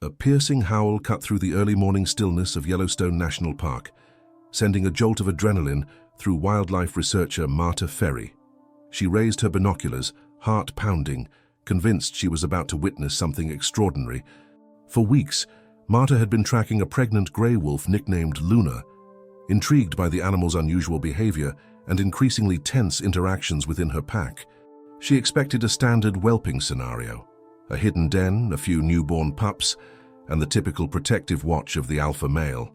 A piercing howl cut through the early morning stillness of Yellowstone National Park, sending a jolt of adrenaline through wildlife researcher Marta Ferry. She raised her binoculars, heart pounding, convinced she was about to witness something extraordinary. For weeks, Marta had been tracking a pregnant gray wolf nicknamed Luna. Intrigued by the animal's unusual behavior and increasingly tense interactions within her pack, she expected a standard whelping scenario, a hidden den, a few newborn pups, and the typical protective watch of the alpha male.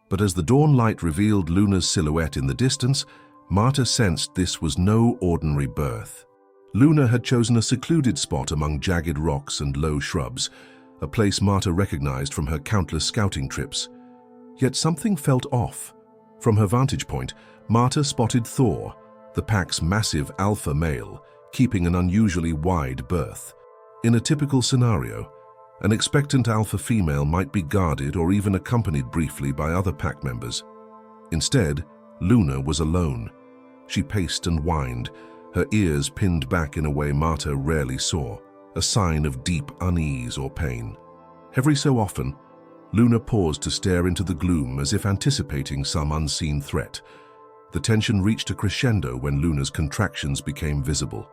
But as the dawn light revealed Luna's silhouette in the distance, Marta sensed this was no ordinary birth. Luna had chosen a secluded spot among jagged rocks and low shrubs, a place Marta recognized from her countless scouting trips. Yet something felt off. From her vantage point, Marta spotted Thor, the pack's massive alpha male, keeping an unusually wide berth. In a typical scenario, an expectant alpha female might be guarded or even accompanied briefly by other pack members. Instead, Luna was alone. She paced and whined, her ears pinned back in a way Marta rarely saw, a sign of deep unease or pain. Every so often, Luna paused to stare into the gloom as if anticipating some unseen threat. The tension reached a crescendo when Luna's contractions became visible.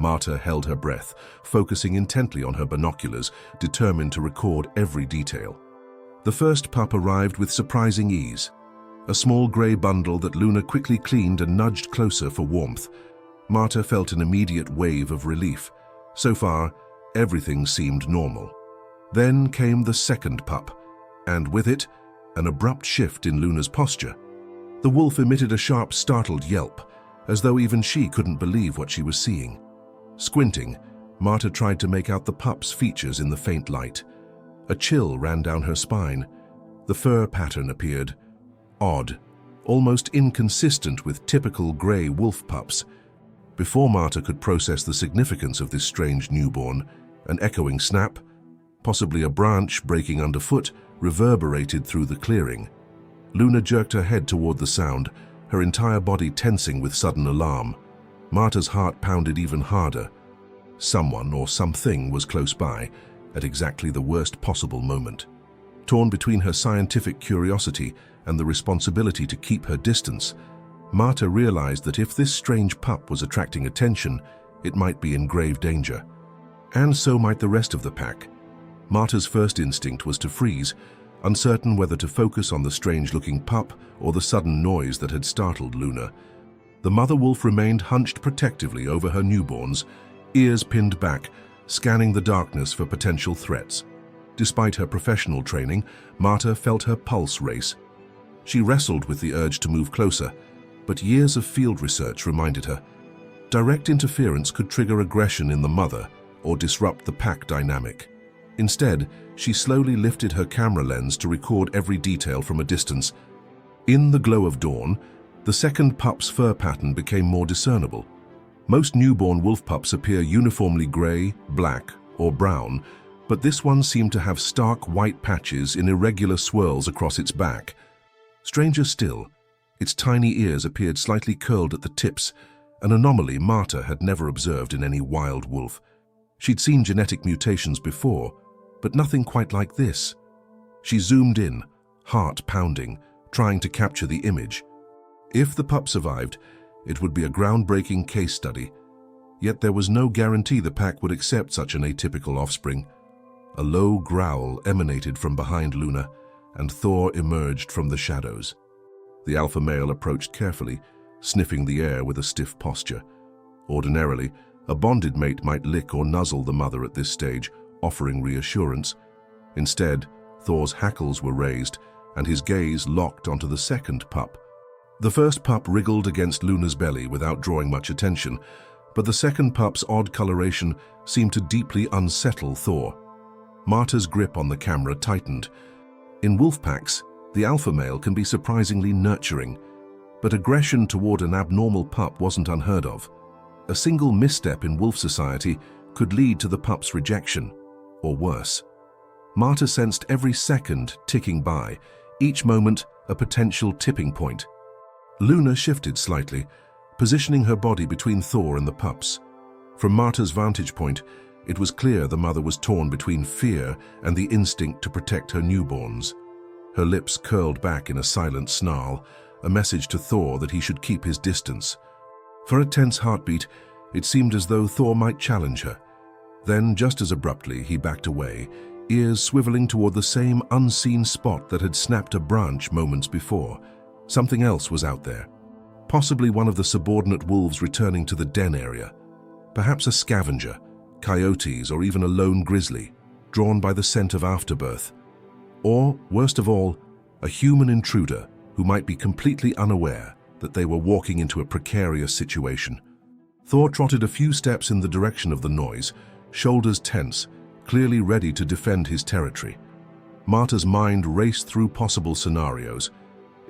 Marta held her breath, focusing intently on her binoculars, determined to record every detail. The first pup arrived with surprising ease, a small grey bundle that Luna quickly cleaned and nudged closer for warmth. Marta felt an immediate wave of relief. So far, everything seemed normal. Then came the second pup, and with it, an abrupt shift in Luna's posture. The wolf emitted a sharp, startled yelp, as though even she couldn't believe what she was seeing. Squinting, Marta tried to make out the pup's features in the faint light. A chill ran down her spine. The fur pattern appeared odd, almost inconsistent with typical grey wolf pups. Before Marta could process the significance of this strange newborn, an echoing snap, possibly a branch breaking underfoot, reverberated through the clearing. Luna jerked her head toward the sound, her entire body tensing with sudden alarm. Marta's heart pounded even harder. Someone or something was close by, at exactly the worst possible moment. Torn between her scientific curiosity and the responsibility to keep her distance, Marta realized that if this strange pup was attracting attention, it might be in grave danger. And so might the rest of the pack. Marta's first instinct was to freeze, uncertain whether to focus on the strange-looking pup or the sudden noise that had startled Luna. The mother wolf remained hunched protectively over her newborns, ears pinned back, scanning the darkness for potential threats. Despite her professional training, Marta felt her pulse race. She wrestled with the urge to move closer, but years of field research reminded her. Direct interference could trigger aggression in the mother or disrupt the pack dynamic. Instead, she slowly lifted her camera lens to record every detail from a distance. In the glow of dawn, the second pup's fur pattern became more discernible. Most newborn wolf pups appear uniformly grey, black, or brown, but this one seemed to have stark white patches in irregular swirls across its back. Stranger still, its tiny ears appeared slightly curled at the tips, an anomaly Marta had never observed in any wild wolf. She'd seen genetic mutations before, but nothing quite like this. She zoomed in, heart pounding, trying to capture the image. If the pup survived, it would be a groundbreaking case study. Yet there was no guarantee the pack would accept such an atypical offspring. A low growl emanated from behind Luna, and Thor emerged from the shadows. The alpha male approached carefully, sniffing the air with a stiff posture. Ordinarily, a bonded mate might lick or nuzzle the mother at this stage, offering reassurance. Instead, Thor's hackles were raised, and his gaze locked onto the second pup. The first pup wriggled against Luna's belly without drawing much attention, but the second pup's odd coloration seemed to deeply unsettle Thor. Marta's grip on the camera tightened. In wolf packs, the alpha male can be surprisingly nurturing, but aggression toward an abnormal pup wasn't unheard of. A single misstep in wolf society could lead to the pup's rejection, or worse. Marta sensed every second ticking by, each moment a potential tipping point. Luna shifted slightly, positioning her body between Thor and the pups. From Marta's vantage point, It was clear the mother was torn between fear and the instinct to protect her newborns. Her lips curled back in a silent snarl, a message to Thor that he should keep his distance. For a tense heartbeat, it seemed as though Thor might challenge her. Then, just as abruptly, he backed away, ears swiveling toward the same unseen spot that had snapped a branch moments before. Something else was out there. Possibly one of the subordinate wolves returning to the den area. Perhaps a scavenger, coyotes, or even a lone grizzly, drawn by the scent of afterbirth. Or, worst of all, a human intruder who might be completely unaware that they were walking into a precarious situation. Thor trotted a few steps in the direction of the noise, shoulders tense, clearly ready to defend his territory. Marta's mind raced through possible scenarios.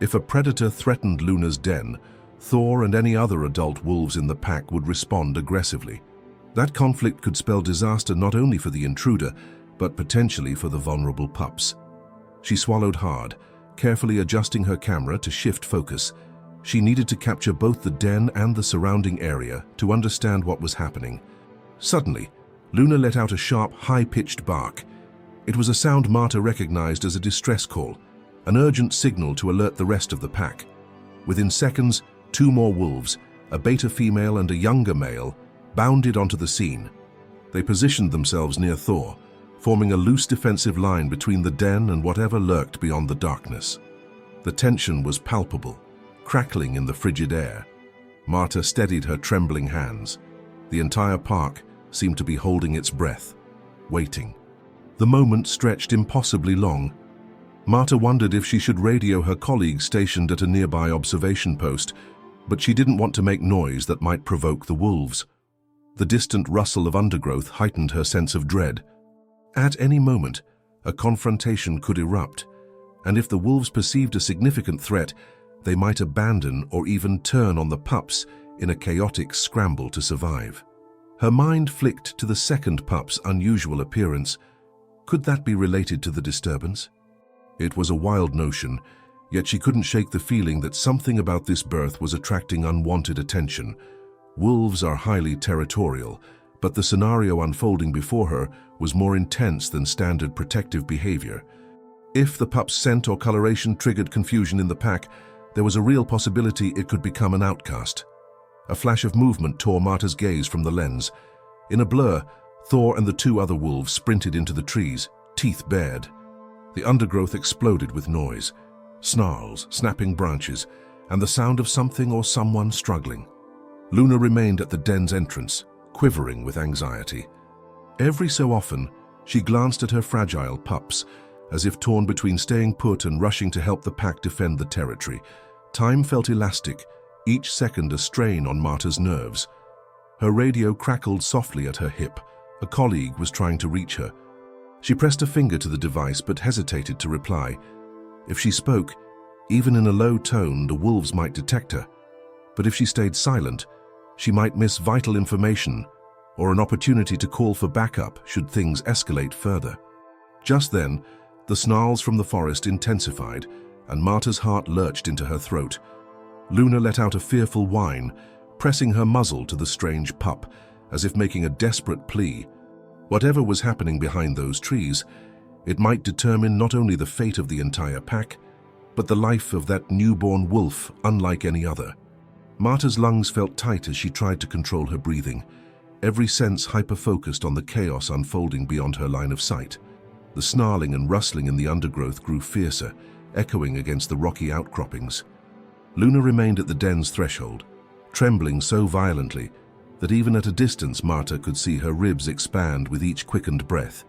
If a predator threatened Luna's den, Thor and any other adult wolves in the pack would respond aggressively. That conflict could spell disaster not only for the intruder, but potentially for the vulnerable pups. She swallowed hard, carefully adjusting her camera to shift focus. She needed to capture both the den and the surrounding area to understand what was happening. Suddenly, Luna let out a sharp, high-pitched bark. It was a sound Marta recognized as a distress call, an urgent signal to alert the rest of the pack. Within seconds, two more wolves, a beta female and a younger male, bounded onto the scene. They positioned themselves near Thor, forming a loose defensive line between the den and whatever lurked beyond the darkness. The tension was palpable, crackling in the frigid air. Marta steadied her trembling hands. The entire park seemed to be holding its breath, waiting. The moment stretched impossibly long. Marta wondered if she should radio her colleagues stationed at a nearby observation post, but she didn't want to make noise that might provoke the wolves. The distant rustle of undergrowth heightened her sense of dread. At any moment, a confrontation could erupt, and if the wolves perceived a significant threat, they might abandon or even turn on the pups in a chaotic scramble to survive. Her mind flicked to the second pup's unusual appearance. Could that be related to the disturbance? It was a wild notion, yet she couldn't shake the feeling that something about this birth was attracting unwanted attention. Wolves are highly territorial, but the scenario unfolding before her was more intense than standard protective behavior. If the pup's scent or coloration triggered confusion in the pack, there was a real possibility it could become an outcast. A flash of movement tore Marta's gaze from the lens. In a blur, Thor and the two other wolves sprinted into the trees, teeth bared. The undergrowth exploded with noise, snarls, snapping branches, and the sound of something or someone struggling. Luna remained at the den's entrance, quivering with anxiety. Every so often, she glanced at her fragile pups, as if torn between staying put and rushing to help the pack defend the territory. Time felt elastic, each second a strain on Marta's nerves. Her radio crackled softly at her hip. A colleague was trying to reach her. She pressed a finger to the device but hesitated to reply. If she spoke, even in a low tone, the wolves might detect her. But if she stayed silent, she might miss vital information or an opportunity to call for backup should things escalate further. Just then, the snarls from the forest intensified, and Marta's heart lurched into her throat. Luna let out a fearful whine, pressing her muzzle to the strange pup, as if making a desperate plea. Whatever was happening behind those trees, it might determine not only the fate of the entire pack, but the life of that newborn wolf unlike any other. Marta's lungs felt tight as she tried to control her breathing, every sense hyper-focused on the chaos unfolding beyond her line of sight. The snarling and rustling in the undergrowth grew fiercer, echoing against the rocky outcroppings. Luna remained at the den's threshold, trembling so violently that even at a distance Marta could see her ribs expand with each quickened breath.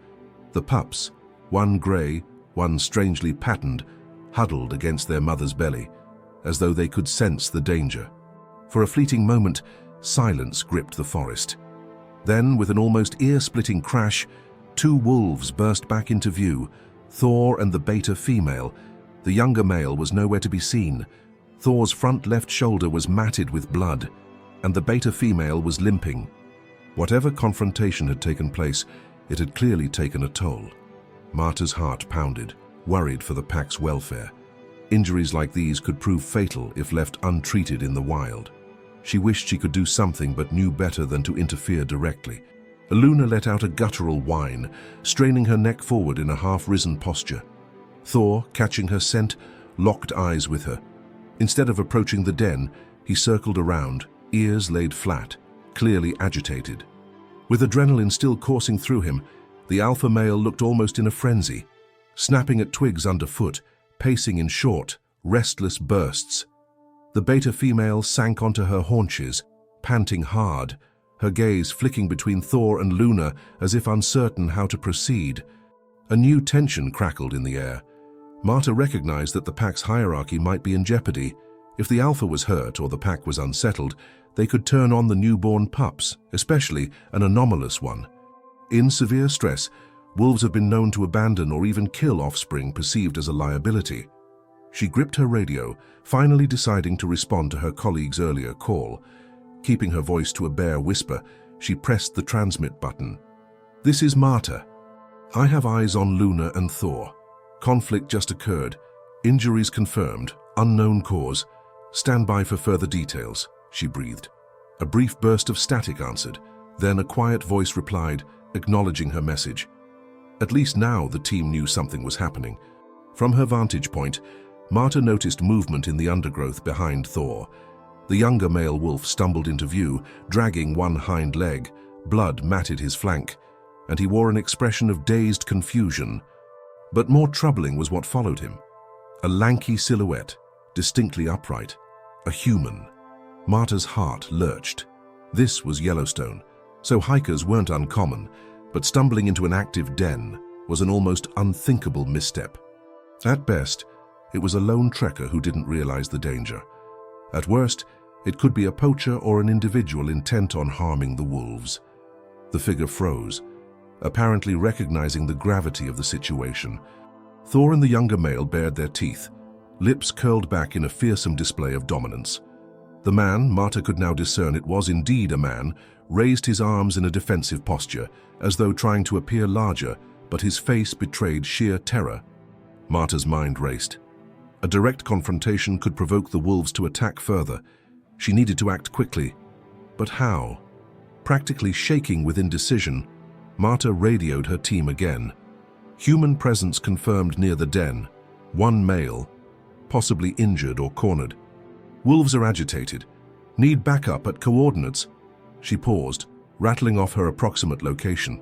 The pups, one grey, one strangely patterned, huddled against their mother's belly, as though they could sense the danger. For a fleeting moment, silence gripped the forest. Then, with an almost ear-splitting crash, two wolves burst back into view, Thor and the beta female. The younger male was nowhere to be seen. Thor's front left shoulder was matted with blood, and the beta female was limping. Whatever confrontation had taken place, it had clearly taken a toll. Marta's heart pounded, worried for the pack's welfare. Injuries like these could prove fatal if left untreated in the wild. She wished she could do something but knew better than to interfere directly. Luna let out a guttural whine, straining her neck forward in a half-risen posture. Thor, catching her scent, locked eyes with her. Instead of approaching the den, he circled around, ears laid flat, clearly agitated. With adrenaline still coursing through him, the alpha male looked almost in a frenzy, snapping at twigs underfoot, pacing in short, restless bursts. The beta female sank onto her haunches, panting hard, her gaze flicking between Thor and Luna as if uncertain how to proceed. A new tension crackled in the air. Marta recognized that the pack's hierarchy might be in jeopardy. If the alpha was hurt or the pack was unsettled, they could turn on the newborn pups, especially an anomalous one. In severe stress, wolves have been known to abandon or even kill offspring perceived as a liability. She gripped her radio, finally deciding to respond to her colleague's earlier call. Keeping her voice to a bare whisper, she pressed the transmit button. "This is Marta. I have eyes on Luna and Thor. Conflict just occurred. Injuries confirmed. Unknown cause. Stand by for further details," she breathed. A brief burst of static answered. Then a quiet voice replied, acknowledging her message. At least now the team knew something was happening. From her vantage point, Marta noticed movement in the undergrowth behind Thor. The younger male wolf stumbled into view, dragging one hind leg. Blood matted his flank, and he wore an expression of dazed confusion. But more troubling was what followed him. A lanky silhouette, distinctly upright. A human. Marta's heart lurched. This was Yellowstone, so hikers weren't uncommon, but stumbling into an active den was an almost unthinkable misstep. At best, it was a lone trekker who didn't realize the danger. At worst, it could be a poacher or an individual intent on harming the wolves. The figure froze, apparently recognizing the gravity of the situation. Thor and the younger male bared their teeth, lips curled back in a fearsome display of dominance. The man, Marta could now discern it was indeed a man, raised his arms in a defensive posture, as though trying to appear larger, but his face betrayed sheer terror. Marta's mind raced. A direct confrontation could provoke the wolves to attack further. She needed to act quickly. But how? Practically shaking with indecision, Marta radioed her team again. Human presence confirmed near the den. One male, possibly injured or cornered. Wolves are agitated. Need backup at coordinates. She paused, rattling off her approximate location.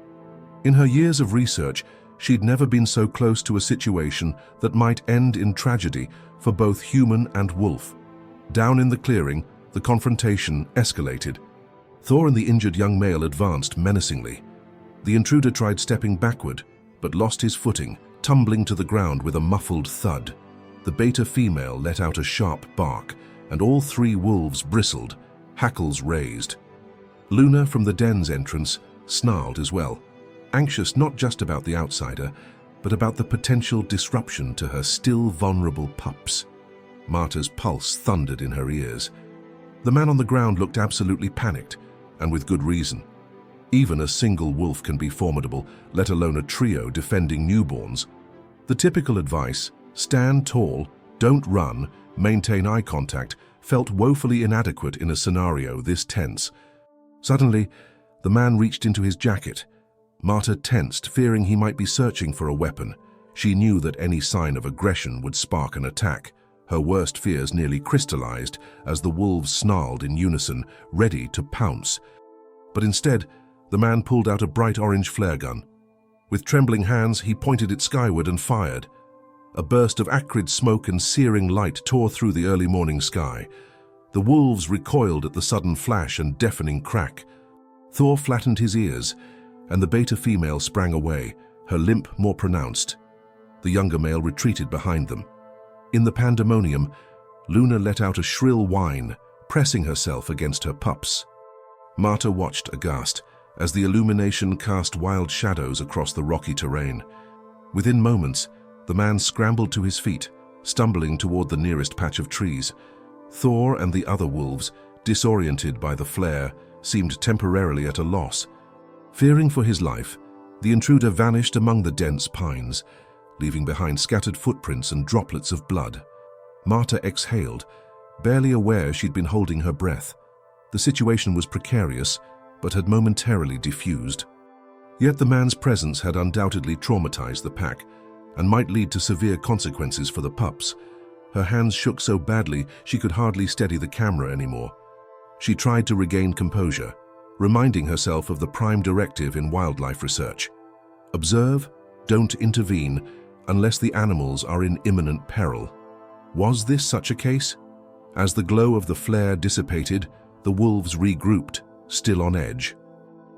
In her years of research, she'd never been so close to a situation that might end in tragedy for both human and wolf. Down in the clearing, the confrontation escalated. Thor and the injured young male advanced menacingly. The intruder tried stepping backward, but lost his footing, tumbling to the ground with a muffled thud. The beta female let out a sharp bark, and all three wolves bristled, hackles raised. Luna, from the den's entrance, snarled as well, anxious not just about the outsider, but about the potential disruption to her still vulnerable pups. Marta's pulse thundered in her ears. The man on the ground looked absolutely panicked, and with good reason. Even a single wolf can be formidable, let alone a trio defending newborns. The typical advice, stand tall, don't run, maintain eye contact, felt woefully inadequate in a scenario this tense. Suddenly, the man reached into his jacket. Marta tensed, fearing he might be searching for a weapon. She knew that any sign of aggression would spark an attack. Her worst fears nearly crystallized as the wolves snarled in unison, ready to pounce. But instead, the man pulled out a bright orange flare gun. With trembling hands, he pointed it skyward and fired. A burst of acrid smoke and searing light tore through the early morning sky. The wolves recoiled at the sudden flash and deafening crack. Thor flattened his ears, and the beta female sprang away, her limp more pronounced. The younger male retreated behind them. In the pandemonium, Luna let out a shrill whine, pressing herself against her pups. Marta watched aghast as the illumination cast wild shadows across the rocky terrain. Within moments, the man scrambled to his feet, stumbling toward the nearest patch of trees. Thor and the other wolves, disoriented by the flare, seemed temporarily at a loss. Fearing for his life, the intruder vanished among the dense pines, leaving behind scattered footprints and droplets of blood. Marta exhaled, barely aware she'd been holding her breath. The situation was precarious, but had momentarily diffused. Yet the man's presence had undoubtedly traumatized the pack and might lead to severe consequences for the pups. Her hands shook so badly she could hardly steady the camera anymore. She tried to regain composure, reminding herself of the prime directive in wildlife research. Observe, don't intervene, unless the animals are in imminent peril. Was this such a case? As the glow of the flare dissipated, the wolves regrouped, still on edge.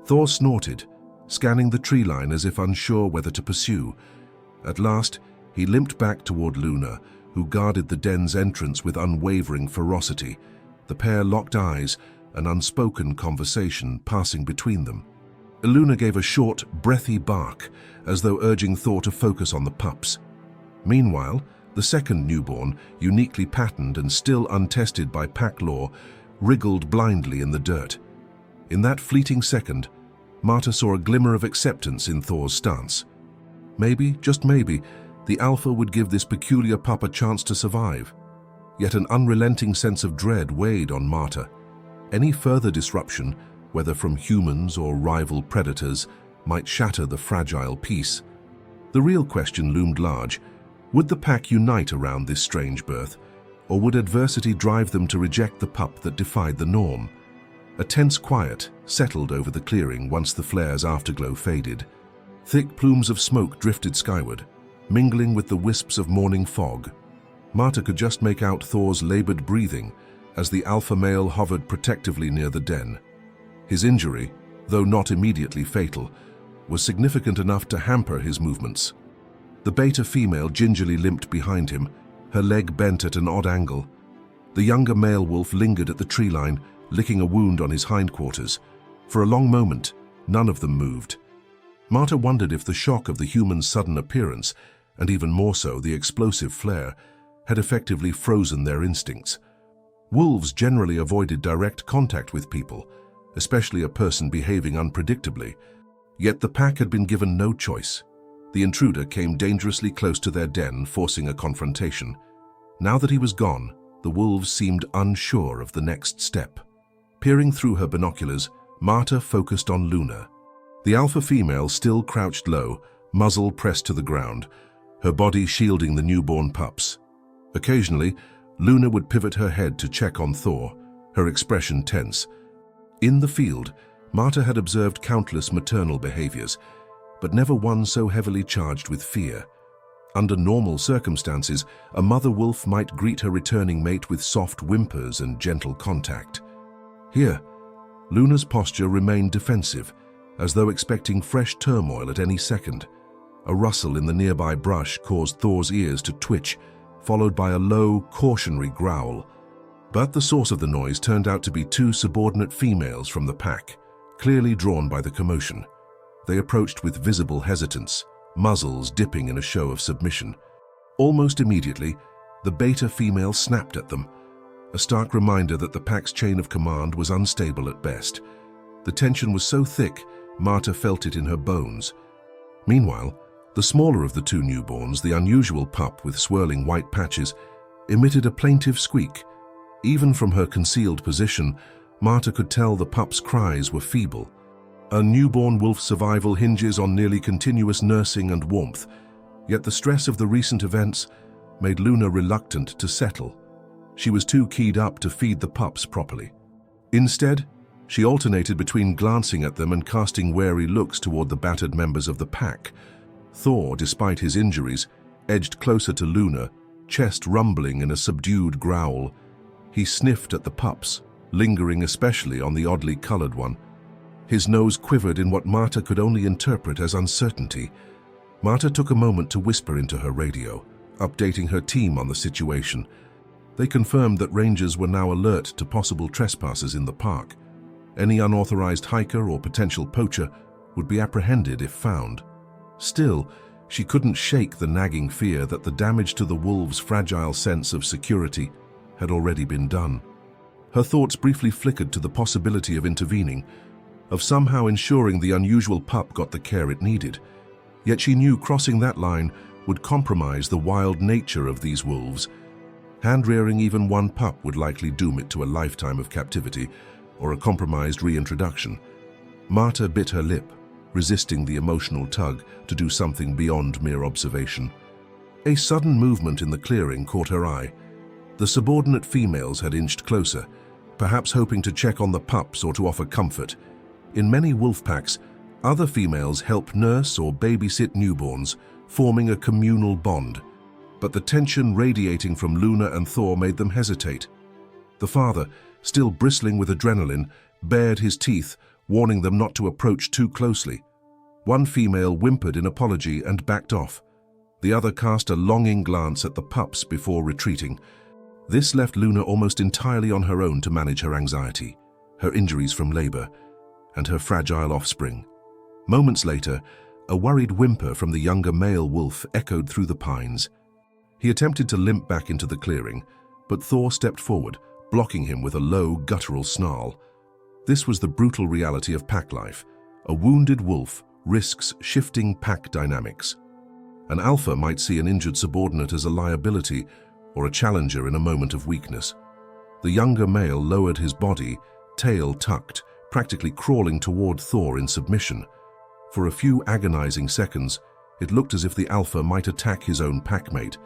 Thor snorted, scanning the tree line as if unsure whether to pursue. At last, he limped back toward Luna, who guarded the den's entrance with unwavering ferocity. The pair locked eyes, an unspoken conversation passing between them. Luna gave a short, breathy bark, as though urging Thor to focus on the pups. Meanwhile, the second newborn, uniquely patterned and still untested by pack law, wriggled blindly in the dirt. In that fleeting second, Marta saw a glimmer of acceptance in Thor's stance. Maybe, just maybe, the alpha would give this peculiar pup a chance to survive. Yet an unrelenting sense of dread weighed on Marta. Any further disruption, whether from humans or rival predators, might shatter the fragile peace. The real question loomed large. Would the pack unite around this strange birth, or would adversity drive them to reject the pup that defied the norm? A tense quiet settled over the clearing once the flare's afterglow faded. Thick plumes of smoke drifted skyward, mingling with the wisps of morning fog. Marta could just make out Thor's labored breathing as the alpha male hovered protectively near the den. His injury, though not immediately fatal, was significant enough to hamper his movements. The beta female gingerly limped behind him, her leg bent at an odd angle. The younger male wolf lingered at the tree line, licking a wound on his hindquarters. For a long moment, none of them moved. Marta wondered if the shock of the human's sudden appearance, and even more so the explosive flare, had effectively frozen their instincts. Wolves generally avoided direct contact with people, especially a person behaving unpredictably. Yet the pack had been given no choice. The intruder came dangerously close to their den, forcing a confrontation. Now that he was gone, the wolves seemed unsure of the next step. Peering through her binoculars, Marta focused on Luna. The alpha female still crouched low, muzzle pressed to the ground, her body shielding the newborn pups. Occasionally, Luna would pivot her head to check on Thor, her expression tense. In the field, Marta had observed countless maternal behaviors, but never one so heavily charged with fear. Under normal circumstances, a mother wolf might greet her returning mate with soft whimpers and gentle contact. Here, Luna's posture remained defensive, as though expecting fresh turmoil at any second. A rustle in the nearby brush caused Thor's ears to twitch, followed by a low, cautionary growl. But the source of the noise turned out to be two subordinate females from the pack, clearly drawn by the commotion. They approached with visible hesitance, muzzles dipping in a show of submission. Almost immediately, the beta female snapped at them, a stark reminder that the pack's chain of command was unstable at best. The tension was so thick, Marta felt it in her bones. Meanwhile, the smaller of the two newborns, the unusual pup with swirling white patches, emitted a plaintive squeak. Even from her concealed position, Marta could tell the pup's cries were feeble. A newborn wolf's survival hinges on nearly continuous nursing and warmth, yet the stress of the recent events made Luna reluctant to settle. She was too keyed up to feed the pups properly. Instead, she alternated between glancing at them and casting wary looks toward the battered members of the pack. Thor, despite his injuries, edged closer to Luna, chest rumbling in a subdued growl. He sniffed at the pups, lingering especially on the oddly colored one. His nose quivered in what Marta could only interpret as uncertainty. Marta took a moment to whisper into her radio, updating her team on the situation. They confirmed that rangers were now alert to possible trespassers in the park. Any unauthorized hiker or potential poacher would be apprehended if found. Still, she couldn't shake the nagging fear that the damage to the wolves' fragile sense of security had already been done. Her thoughts briefly flickered to the possibility of intervening, of somehow ensuring the unusual pup got the care it needed. Yet she knew crossing that line would compromise the wild nature of these wolves. Hand-rearing even one pup would likely doom it to a lifetime of captivity or a compromised reintroduction. Marta bit her lip, resisting the emotional tug to do something beyond mere observation. A sudden movement in the clearing caught her eye. The subordinate females had inched closer, perhaps hoping to check on the pups or to offer comfort. In many wolf packs, other females help nurse or babysit newborns, forming a communal bond. But the tension radiating from Luna and Thor made them hesitate. The father, still bristling with adrenaline, bared his teeth, warning them not to approach too closely. One female whimpered in apology and backed off. The other cast a longing glance at the pups before retreating. This left Luna almost entirely on her own to manage her anxiety, her injuries from labor, and her fragile offspring. Moments later, a worried whimper from the younger male wolf echoed through the pines. He attempted to limp back into the clearing, but Thor stepped forward, blocking him with a low, guttural snarl. This was the brutal reality of pack life. A wounded wolf risks shifting pack dynamics. An alpha might see an injured subordinate as a liability or a challenger in a moment of weakness. The younger male lowered his body, tail tucked, practically crawling toward Thor in submission. For a few agonizing seconds, it looked as if the alpha might attack his own packmate.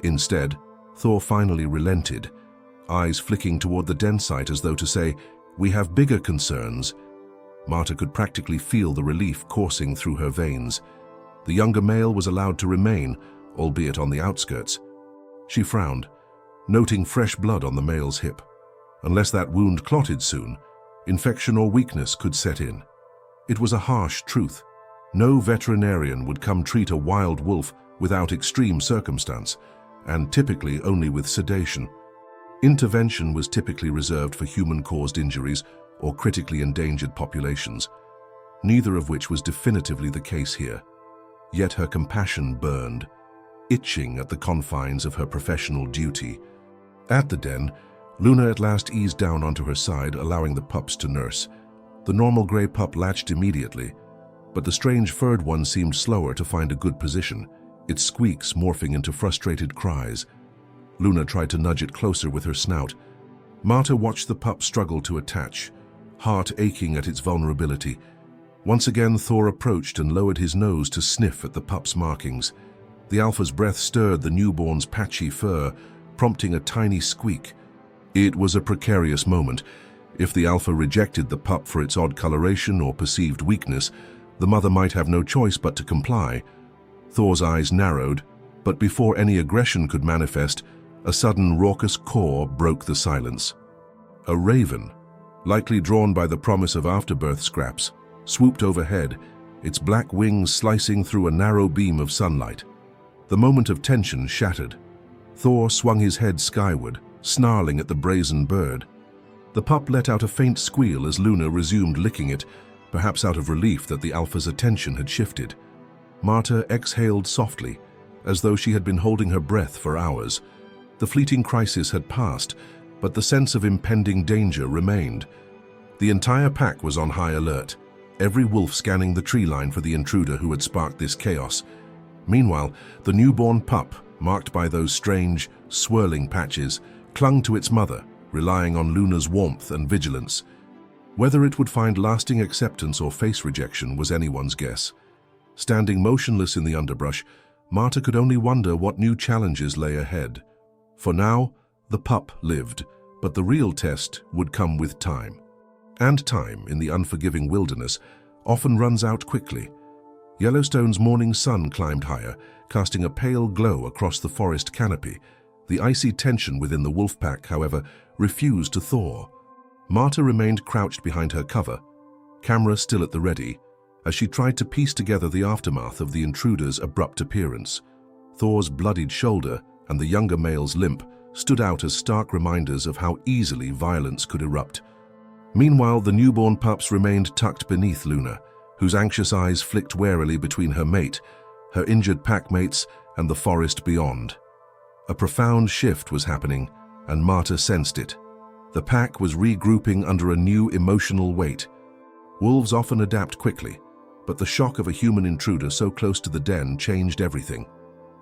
Instead, Thor finally relented, eyes flicking toward the den site as though to say, "We have bigger concerns." Marta could practically feel the relief coursing through her veins. The younger male was allowed to remain, albeit on the outskirts. She frowned, noting fresh blood on the male's hip. Unless that wound clotted soon, infection or weakness could set in. It was a harsh truth. No veterinarian would come treat a wild wolf without extreme circumstance, and typically only with sedation. Intervention was typically reserved for human-caused injuries or critically endangered populations, neither of which was definitively the case here. Yet her compassion burned, itching at the confines of her professional duty. At the den, Luna at last eased down onto her side, allowing the pups to nurse. The normal gray pup latched immediately, but the strange furred one seemed slower to find a good position, its squeaks morphing into frustrated cries. Luna tried to nudge it closer with her snout. Marta watched the pup struggle to attach, heart aching at its vulnerability. Once again, Thor approached and lowered his nose to sniff at the pup's markings. The alpha's breath stirred the newborn's patchy fur, prompting a tiny squeak. It was a precarious moment. If the alpha rejected the pup for its odd coloration or perceived weakness, the mother might have no choice but to comply. Thor's eyes narrowed, but before any aggression could manifest, a sudden raucous caw broke the silence. A raven, likely drawn by the promise of afterbirth scraps, swooped overhead, its black wings slicing through a narrow beam of sunlight. The moment of tension shattered. Thor swung his head skyward, snarling at the brazen bird. The pup let out a faint squeal as Luna resumed licking it, perhaps out of relief that the alpha's attention had shifted. Marta exhaled softly, as though she had been holding her breath for hours. The fleeting crisis had passed, but the sense of impending danger remained. The entire pack was on high alert, every wolf scanning the tree line for the intruder who had sparked this chaos. Meanwhile, the newborn pup, marked by those strange, swirling patches, clung to its mother, relying on Luna's warmth and vigilance. Whether it would find lasting acceptance or face rejection was anyone's guess. Standing motionless in the underbrush, Marta could only wonder what new challenges lay ahead. For now, the pup lived, but the real test would come with time. And time, in the unforgiving wilderness, often runs out quickly. Yellowstone's morning sun climbed higher, casting a pale glow across the forest canopy. The icy tension within the wolf pack, however, refused to thaw. Marta remained crouched behind her cover, camera still at the ready, as she tried to piece together the aftermath of the intruder's abrupt appearance. Thor's bloodied shoulder and the younger male's limp stood out as stark reminders of how easily violence could erupt. Meanwhile, the newborn pups remained tucked beneath Luna, whose anxious eyes flicked warily between her mate, her injured packmates, and the forest beyond. A profound shift was happening, and Marta sensed it. The pack was regrouping under a new emotional weight. Wolves often adapt quickly, but the shock of a human intruder so close to the den changed everything.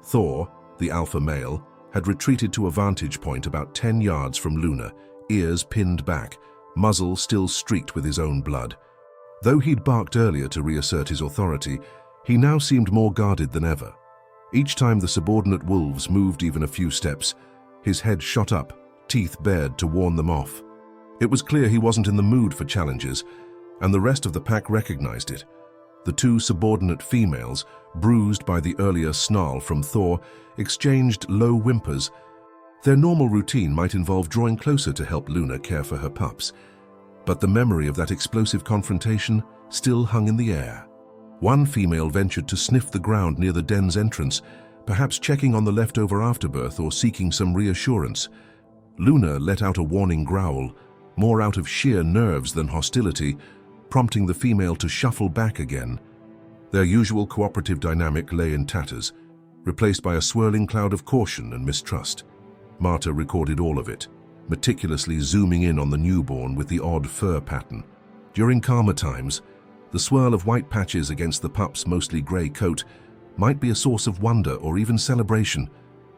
Thor, the alpha male, had retreated to a vantage point about 10 yards from Luna, ears pinned back, muzzle still streaked with his own blood. Though he'd barked earlier to reassert his authority, he now seemed more guarded than ever. Each time the subordinate wolves moved even a few steps, his head shot up, teeth bared to warn them off. It was clear he wasn't in the mood for challenges, and the rest of the pack recognized it. The two subordinate females, bruised by the earlier snarl from Thor, exchanged low whimpers. Their normal routine might involve drawing closer to help Luna care for her pups, but the memory of that explosive confrontation still hung in the air. One female ventured to sniff the ground near the den's entrance, perhaps checking on the leftover afterbirth or seeking some reassurance. Luna let out a warning growl, more out of sheer nerves than hostility, prompting the female to shuffle back again. Their usual cooperative dynamic lay in tatters, replaced by a swirling cloud of caution and mistrust. Marta recorded all of it, meticulously zooming in on the newborn with the odd fur pattern. During calmer times, the swirl of white patches against the pup's mostly grey coat might be a source of wonder or even celebration,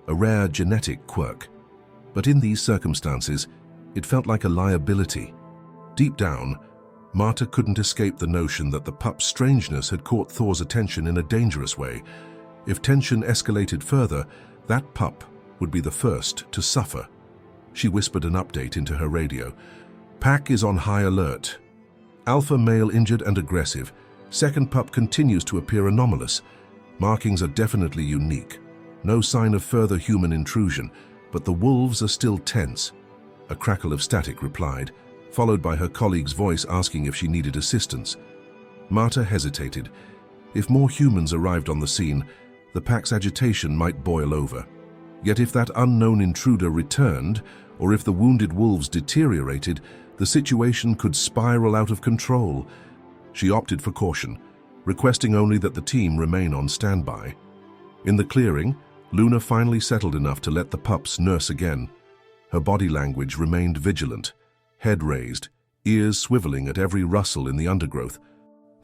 a rare genetic quirk. But in these circumstances, it felt like a liability. Deep down, Marta couldn't escape the notion that the pup's strangeness had caught Thor's attention in a dangerous way. If tension escalated further, that pup would be the first to suffer. She whispered an update into her radio. "Pack is on high alert. Alpha male injured and aggressive. Second pup continues to appear anomalous. Markings are definitely unique. No sign of further human intrusion, but the wolves are still tense." A crackle of static replied, followed by her colleague's voice asking if she needed assistance. Marta hesitated. If more humans arrived on the scene, the pack's agitation might boil over. Yet if that unknown intruder returned, or if the wounded wolves deteriorated, the situation could spiral out of control. She opted for caution, requesting only that the team remain on standby. In the clearing, Luna finally settled enough to let the pups nurse again. Her body language remained vigilant, head raised, ears swiveling at every rustle in the undergrowth.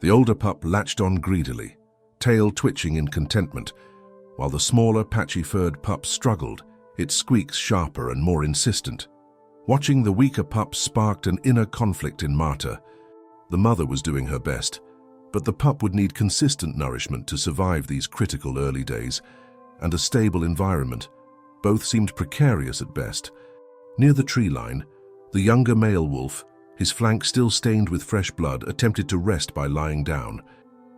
The older pup latched on greedily, tail twitching in contentment, while the smaller, patchy-furred pup struggled, its squeaks sharper and more insistent. Watching the weaker pup sparked an inner conflict in Marta. The mother was doing her best, but the pup would need consistent nourishment to survive these critical early days, and a stable environment. Both seemed precarious at best. Near the tree line, the younger male wolf, his flank still stained with fresh blood, attempted to rest by lying down.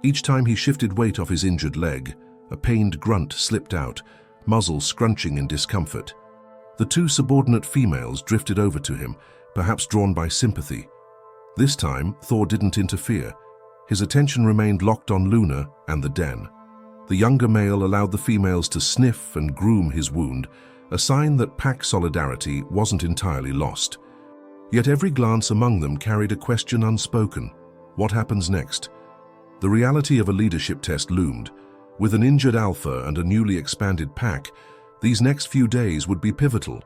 Each time he shifted weight off his injured leg, a pained grunt slipped out, muzzle scrunching in discomfort. The two subordinate females drifted over to him, perhaps drawn by sympathy. This time, Thor didn't interfere. His attention remained locked on Luna and the den. The younger male allowed the females to sniff and groom his wound, a sign that pack solidarity wasn't entirely lost. Yet every glance among them carried a question unspoken. What happens next? The reality of a leadership test loomed. With an injured alpha and a newly expanded pack, these next few days would be pivotal.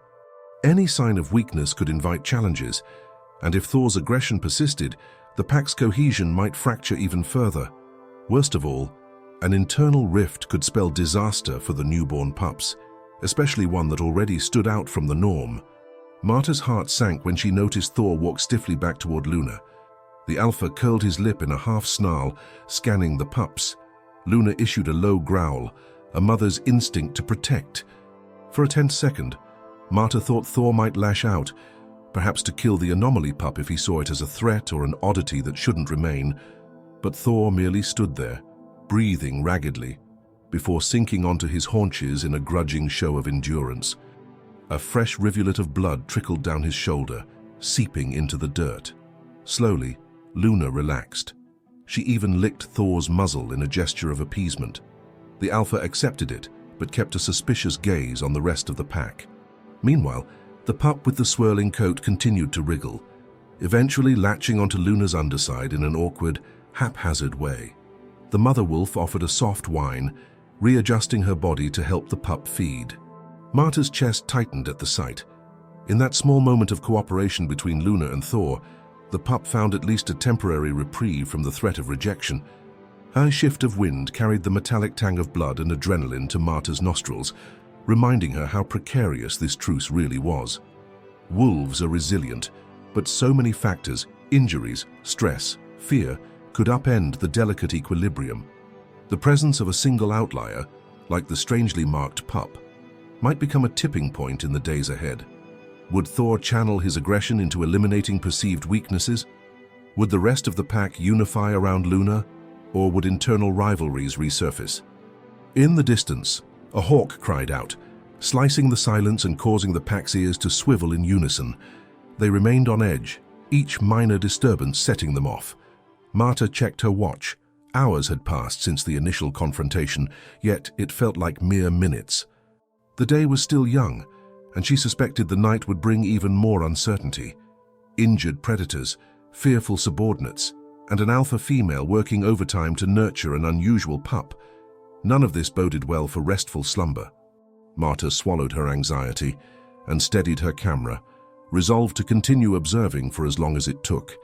Any sign of weakness could invite challenges, and if Thor's aggression persisted, the pack's cohesion might fracture even further. Worst of all, an internal rift could spell disaster for the newborn pups, especially one that already stood out from the norm. Marta's heart sank when she noticed Thor walk stiffly back toward Luna. The alpha curled his lip in a half-snarl, scanning the pups. Luna issued a low growl, a mother's instinct to protect. For a tense second, Marta thought Thor might lash out, perhaps to kill the anomaly pup if he saw it as a threat or an oddity that shouldn't remain. But Thor merely stood there, breathing raggedly, before sinking onto his haunches in a grudging show of endurance. A fresh rivulet of blood trickled down his shoulder, seeping into the dirt. Slowly, Luna relaxed. She even licked Thor's muzzle in a gesture of appeasement. The alpha accepted it, but kept a suspicious gaze on the rest of the pack. Meanwhile, the pup with the swirling coat continued to wriggle, eventually latching onto Luna's underside in an awkward, haphazard way. The mother wolf offered a soft whine, readjusting her body to help the pup feed. Marta's chest tightened at the sight. In that small moment of cooperation between Luna and Thor, the pup found at least a temporary reprieve from the threat of rejection. A shift of wind carried the metallic tang of blood and adrenaline to Marta's nostrils, reminding her how precarious this truce really was. Wolves are resilient, but so many factors, injuries, stress, fear, could upend the delicate equilibrium. The presence of a single outlier, like the strangely marked pup, might become a tipping point in the days ahead. Would Thor channel his aggression into eliminating perceived weaknesses? Would the rest of the pack unify around Luna, or would internal rivalries resurface? In the distance, a hawk cried out, slicing the silence and causing the pack's ears to swivel in unison. They remained on edge, each minor disturbance setting them off. Marta checked her watch. Hours had passed since the initial confrontation, yet it felt like mere minutes. The day was still young, and she suspected the night would bring even more uncertainty. Injured predators, fearful subordinates, and an alpha female working overtime to nurture an unusual pup. None of this boded well for restful slumber. Marta swallowed her anxiety and steadied her camera, resolved to continue observing for as long as it took.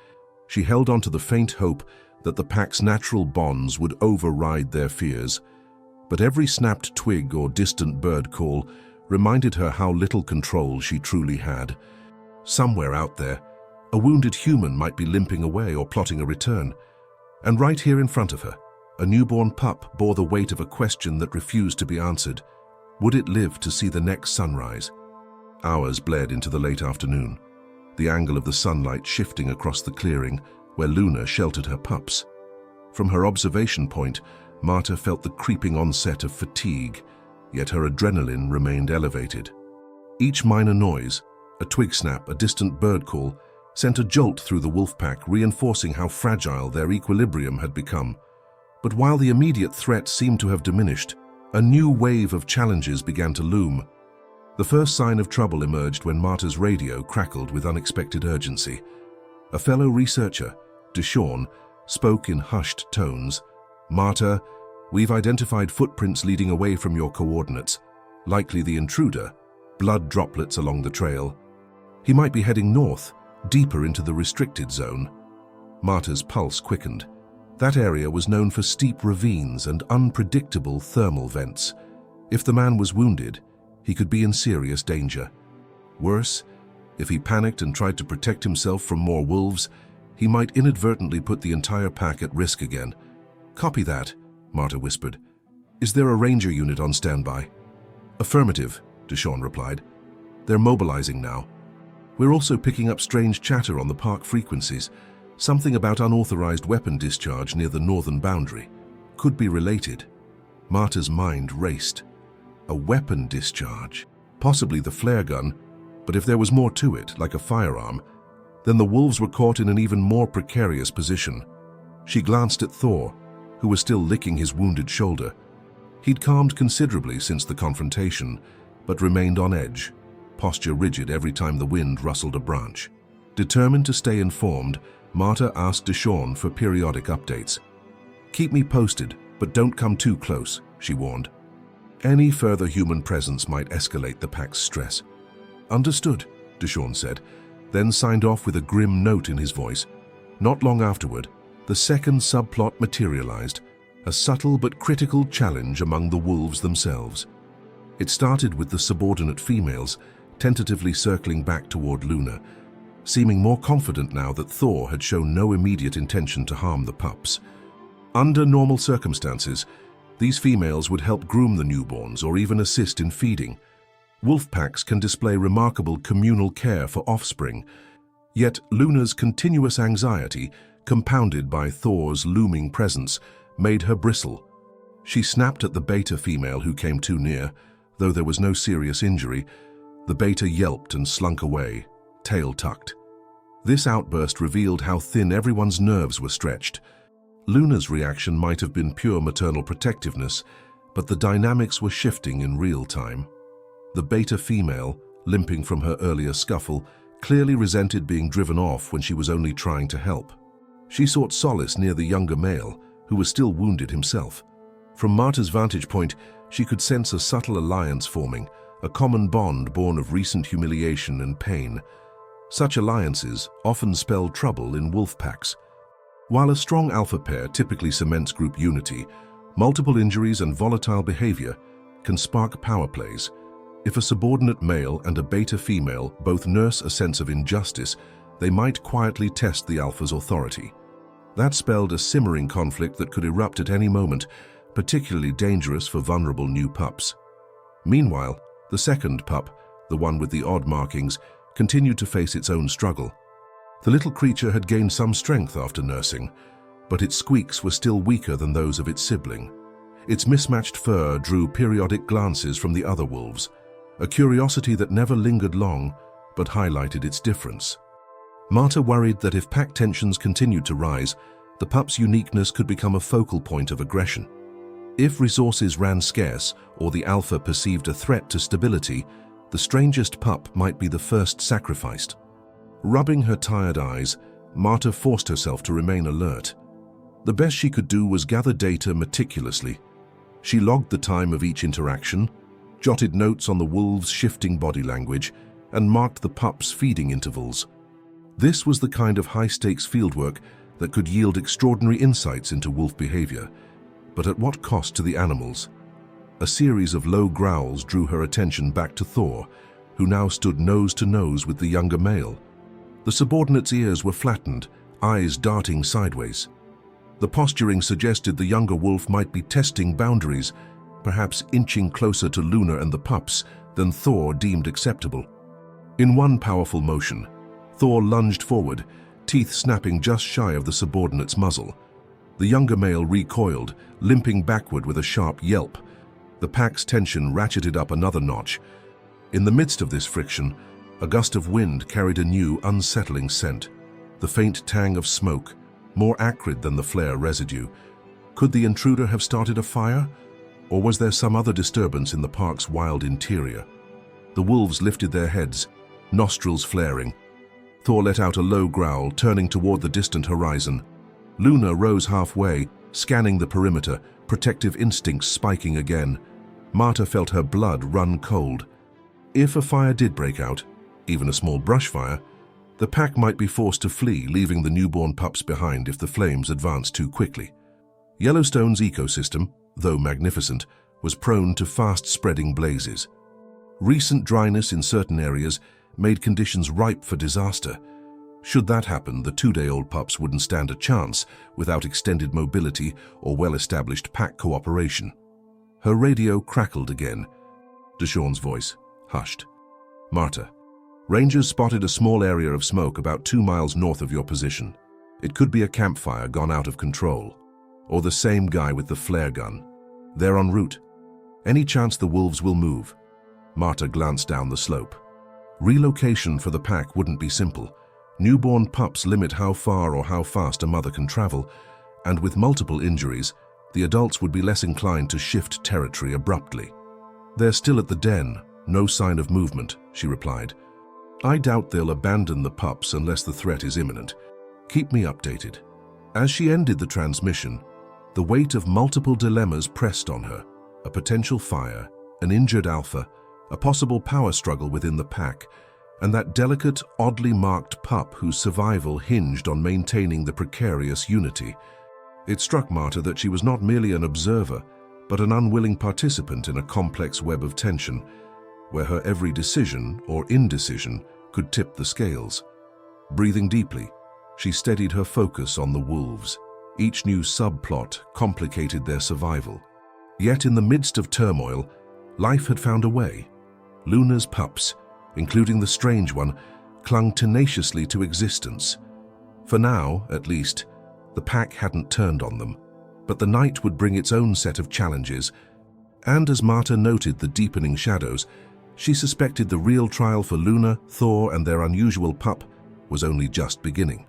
She held on to the faint hope that the pack's natural bonds would override their fears. But every snapped twig or distant bird call reminded her how little control she truly had. Somewhere out there, a wounded human might be limping away or plotting a return. And right here in front of her, a newborn pup bore the weight of a question that refused to be answered. Would it live to see the next sunrise? Hours bled into the late afternoon, the angle of the sunlight shifting across the clearing where Luna sheltered her pups. From her observation point, Marta felt the creeping onset of fatigue, yet her adrenaline remained elevated. Each minor noise, a twig snap, a distant bird call, sent a jolt through the wolf pack, reinforcing how fragile their equilibrium had become. But while the immediate threat seemed to have diminished, a new wave of challenges began to loom. The first sign of trouble emerged when Marta's radio crackled with unexpected urgency. A fellow researcher, Deshawn, spoke in hushed tones. "Marta, we've identified footprints leading away from your coordinates. Likely the intruder, blood droplets along the trail. He might be heading north, deeper into the restricted zone." Marta's pulse quickened. That area was known for steep ravines and unpredictable thermal vents. If the man was wounded, he could be in serious danger. Worse, if he panicked and tried to protect himself from more wolves, he might inadvertently put the entire pack at risk again. "Copy that," Marta whispered. "Is there a ranger unit on standby?" "Affirmative," Deshawn replied. "They're mobilizing now. We're also picking up strange chatter on the park frequencies. Something about unauthorized weapon discharge near the northern boundary. Could be related." Marta's mind raced. A weapon discharge? Possibly the flare gun, but if there was more to it, like a firearm, then the wolves were caught in an even more precarious position. She glanced at Thor, who was still licking his wounded shoulder. He'd calmed considerably since the confrontation, but remained on edge, posture rigid every time the wind rustled a branch. Determined to stay informed, Marta asked Deshawn for periodic updates. "Keep me posted, but don't come too close," she warned. Any further human presence might escalate the pack's stress. "Understood," Deshawn said, then signed off with a grim note in his voice. Not long afterward, the second subplot materialized, a subtle but critical challenge among the wolves themselves. It started with the subordinate females, tentatively circling back toward Luna, seeming more confident now that Thor had shown no immediate intention to harm the pups. Under normal circumstances, these females would help groom the newborns or even assist in feeding. Wolf packs can display remarkable communal care for offspring, yet Luna's continuous anxiety, compounded by Thor's looming presence, made her bristle. She snapped at the beta female who came too near. Though there was no serious injury, the beta yelped and slunk away, tail tucked. This outburst revealed how thin everyone's nerves were stretched. Luna's reaction might have been pure maternal protectiveness, but the dynamics were shifting in real time. The beta female, limping from her earlier scuffle, clearly resented being driven off when she was only trying to help. She sought solace near the younger male, who was still wounded himself. From Marta's vantage point, she could sense a subtle alliance forming, a common bond born of recent humiliation and pain. Such alliances often spell trouble in wolf packs. While a strong alpha pair typically cements group unity, multiple injuries and volatile behavior can spark power plays. If a subordinate male and a beta female both nurse a sense of injustice, they might quietly test the alpha's authority. That spelled a simmering conflict that could erupt at any moment, particularly dangerous for vulnerable new pups. Meanwhile, the second pup, the one with the odd markings, continued to face its own struggle. The little creature had gained some strength after nursing, but its squeaks were still weaker than those of its sibling. Its mismatched fur drew periodic glances from the other wolves, a curiosity that never lingered long but highlighted its difference. Marta worried that if pack tensions continued to rise, the pup's uniqueness could become a focal point of aggression. If resources ran scarce or the alpha perceived a threat to stability, the strangest pup might be the first sacrificed. Rubbing her tired eyes, Marta forced herself to remain alert. The best she could do was gather data meticulously. She logged the time of each interaction, jotted notes on the wolves' shifting body language, and marked the pup's feeding intervals. This was the kind of high-stakes fieldwork that could yield extraordinary insights into wolf behavior, but at what cost to the animals? A series of low growls drew her attention back to Thor, who now stood nose to nose with the younger male. The subordinate's ears were flattened, eyes darting sideways. The posturing suggested the younger wolf might be testing boundaries, perhaps inching closer to Luna and the pups than Thor deemed acceptable. In one powerful motion, Thor lunged forward, teeth snapping just shy of the subordinate's muzzle. The younger male recoiled, limping backward with a sharp yelp. The pack's tension ratcheted up another notch. In the midst of this friction, a gust of wind carried a new, unsettling scent. The faint tang of smoke, more acrid than the flare residue. Could the intruder have started a fire? Or was there some other disturbance in the park's wild interior? The wolves lifted their heads, nostrils flaring. Thor let out a low growl, turning toward the distant horizon. Luna rose halfway, scanning the perimeter, protective instincts spiking again. Marta felt her blood run cold. If a fire did break out, even a small brush fire, the pack might be forced to flee, leaving the newborn pups behind if the flames advanced too quickly. Yellowstone's ecosystem, though magnificent, was prone to fast-spreading blazes. Recent dryness in certain areas made conditions ripe for disaster. Should that happen, the 2-day-old pups wouldn't stand a chance without extended mobility or well-established pack cooperation. Her radio crackled again. Deshawn's voice hushed. "Marta, Rangers spotted a small area of smoke about 2 miles north of your position. It could be a campfire gone out of control, or the same guy with the flare gun. They're en route. Any chance the wolves will move?" Marta glanced down the slope. Relocation for the pack wouldn't be simple. Newborn pups limit how far or how fast a mother can travel, and with multiple injuries, the adults would be less inclined to shift territory abruptly. "They're still at the den, no sign of movement," she replied. "I doubt they'll abandon the pups unless the threat is imminent. Keep me updated." As she ended the transmission, the weight of multiple dilemmas pressed on her: a potential fire, an injured alpha, a possible power struggle within the pack, and that delicate, oddly marked pup whose survival hinged on maintaining the precarious unity. It struck Marta that she was not merely an observer, but an unwilling participant in a complex web of tension, where her every decision or indecision could tip the scales. Breathing deeply, she steadied her focus on the wolves. Each new subplot complicated their survival. Yet in the midst of turmoil, life had found a way. Luna's pups, including the strange one, clung tenaciously to existence. For now, at least, the pack hadn't turned on them, but the night would bring its own set of challenges, and as Marta noted the deepening shadows, she suspected the real trial for Luna, Thor, and their unusual pup was only just beginning.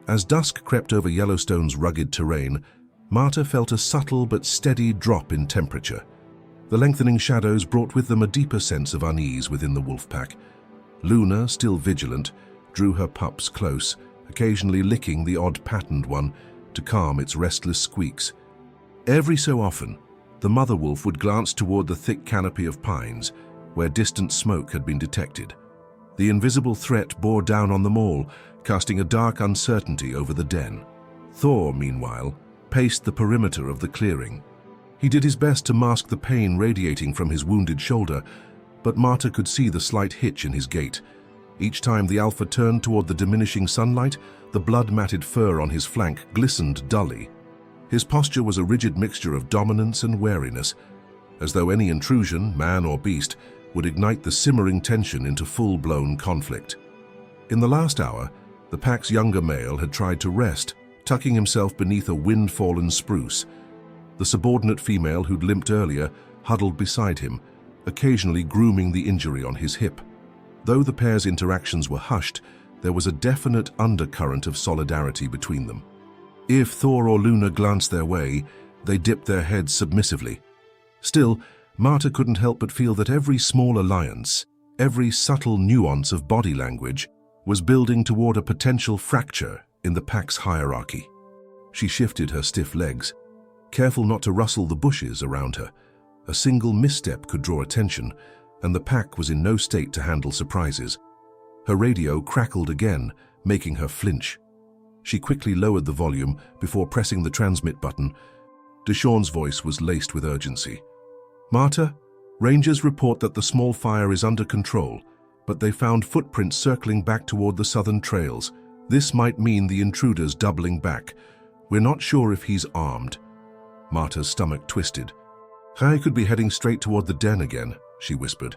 As dusk crept over Yellowstone's rugged terrain, Marta felt a subtle but steady drop in temperature. The lengthening shadows brought with them a deeper sense of unease within the wolf pack. Luna, still vigilant, drew her pups close, occasionally licking the odd-patterned one to calm its restless squeaks. Every so often, the mother wolf would glance toward the thick canopy of pines, where distant smoke had been detected. The invisible threat bore down on them all, casting a dark uncertainty over the den. Thor, meanwhile, paced the perimeter of the clearing. He did his best to mask the pain radiating from his wounded shoulder, but Marta could see the slight hitch in his gait. Each time the alpha turned toward the diminishing sunlight, the blood-matted fur on his flank glistened dully. His posture was a rigid mixture of dominance and wariness, as though any intrusion, man or beast, would ignite the simmering tension into full-blown conflict. In the last hour, the pack's younger male had tried to rest, tucking himself beneath a wind-fallen spruce. The subordinate female who'd limped earlier huddled beside him, occasionally grooming the injury on his hip. Though the pair's interactions were hushed, there was a definite undercurrent of solidarity between them. If Thor or Luna glanced their way, they dipped their heads submissively. Still, Marta couldn't help but feel that every small alliance, every subtle nuance of body language, was building toward a potential fracture in the pack's hierarchy. She shifted her stiff legs, careful not to rustle the bushes around her. A single misstep could draw attention, and the pack was in no state to handle surprises. Her radio crackled again, making her flinch. She quickly lowered the volume before pressing the transmit button. Deshawn's voice was laced with urgency. "Marta, Rangers report that the small fire is under control, but they found footprints circling back toward the southern trails. This might mean the intruder's doubling back. We're not sure if he's armed." Marta's stomach twisted. "I could be heading straight toward the den again," she whispered.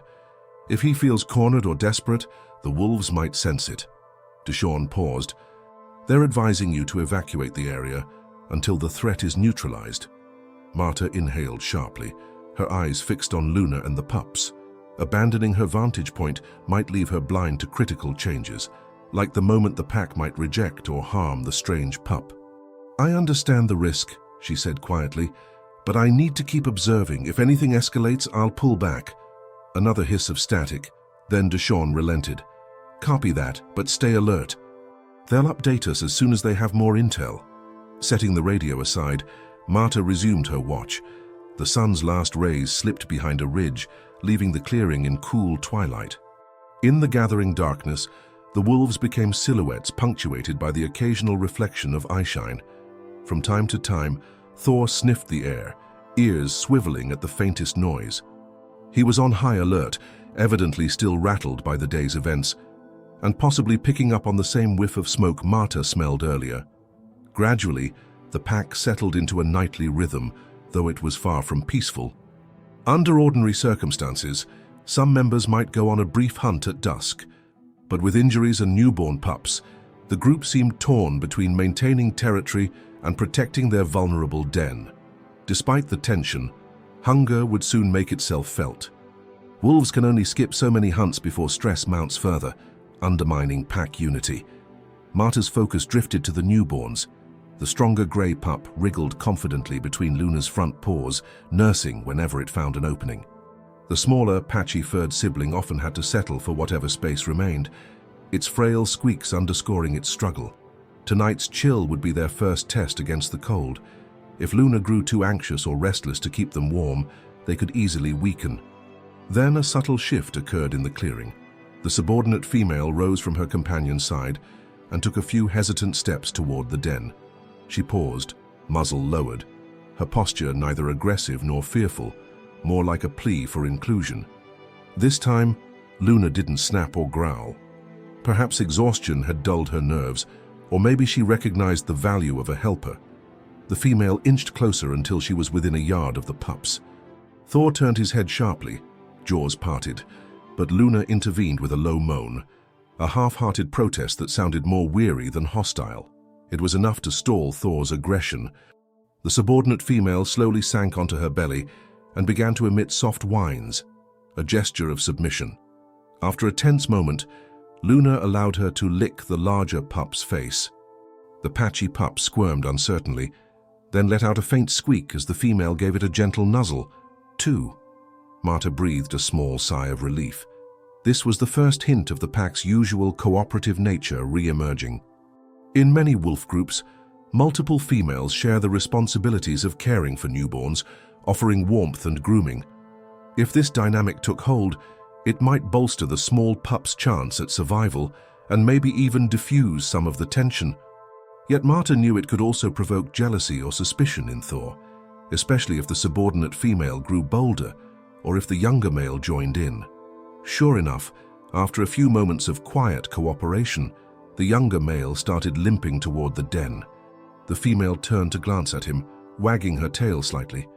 "If he feels cornered or desperate, the wolves might sense it." Deshawn paused. "They're advising you to evacuate the area until the threat is neutralized." Marta inhaled sharply, her eyes fixed on Luna and the pups. Abandoning her vantage point might leave her blind to critical changes, like the moment the pack might reject or harm the strange pup. "I understand the risk," she said quietly, "but I need to keep observing. If anything escalates, I'll pull back." Another hiss of static, then Deshawn relented. "Copy that, but stay alert. They'll update us as soon as they have more intel." Setting the radio aside, Marta resumed her watch. The sun's last rays slipped behind a ridge, leaving the clearing in cool twilight. In the gathering darkness, the wolves became silhouettes punctuated by the occasional reflection of eyeshine. From time to time, Thor sniffed the air, ears swiveling at the faintest noise. He was on high alert, evidently still rattled by the day's events, and possibly picking up on the same whiff of smoke Marta smelled earlier. Gradually, the pack settled into a nightly rhythm, though it was far from peaceful. Under ordinary circumstances, some members might go on a brief hunt at dusk, but with injuries and newborn pups, the group seemed torn between maintaining territory and protecting their vulnerable den. Despite the tension, hunger would soon make itself felt. Wolves can only skip so many hunts before stress mounts further, undermining pack unity. Marta's focus drifted to the newborns. The stronger grey pup wriggled confidently between Luna's front paws, nursing whenever it found an opening. The smaller, patchy-furred sibling often had to settle for whatever space remained, its frail squeaks underscoring its struggle. Tonight's chill would be their first test against the cold. If Luna grew too anxious or restless to keep them warm, they could easily weaken. Then a subtle shift occurred in the clearing. The subordinate female rose from her companion's side and took a few hesitant steps toward the den. She paused, muzzle lowered, her posture neither aggressive nor fearful, more like a plea for inclusion. This time, Luna didn't snap or growl. Perhaps exhaustion had dulled her nerves, or maybe she recognized the value of a helper. The female inched closer until she was within a yard of the pups. Thor turned his head sharply, jaws parted, but Luna intervened with a low moan, a half-hearted protest that sounded more weary than hostile. It was enough to stall Thor's aggression. The subordinate female slowly sank onto her belly and began to emit soft whines, a gesture of submission. After a tense moment, Luna allowed her to lick the larger pup's face. The patchy pup squirmed uncertainly, then let out a faint squeak as the female gave it a gentle nuzzle. "Two." Marta breathed a small sigh of relief. This was the first hint of the pack's usual cooperative nature re-emerging. In many wolf groups, multiple females share the responsibilities of caring for newborns, offering warmth and grooming. If this dynamic took hold, it might bolster the small pup's chance at survival and maybe even diffuse some of the tension. Yet Marta knew it could also provoke jealousy or suspicion in Thor, especially if the subordinate female grew bolder or if the younger male joined in. Sure enough, After a few moments of quiet cooperation, the younger male started limping toward the den. The female turned to glance at him, wagging her tail slightly.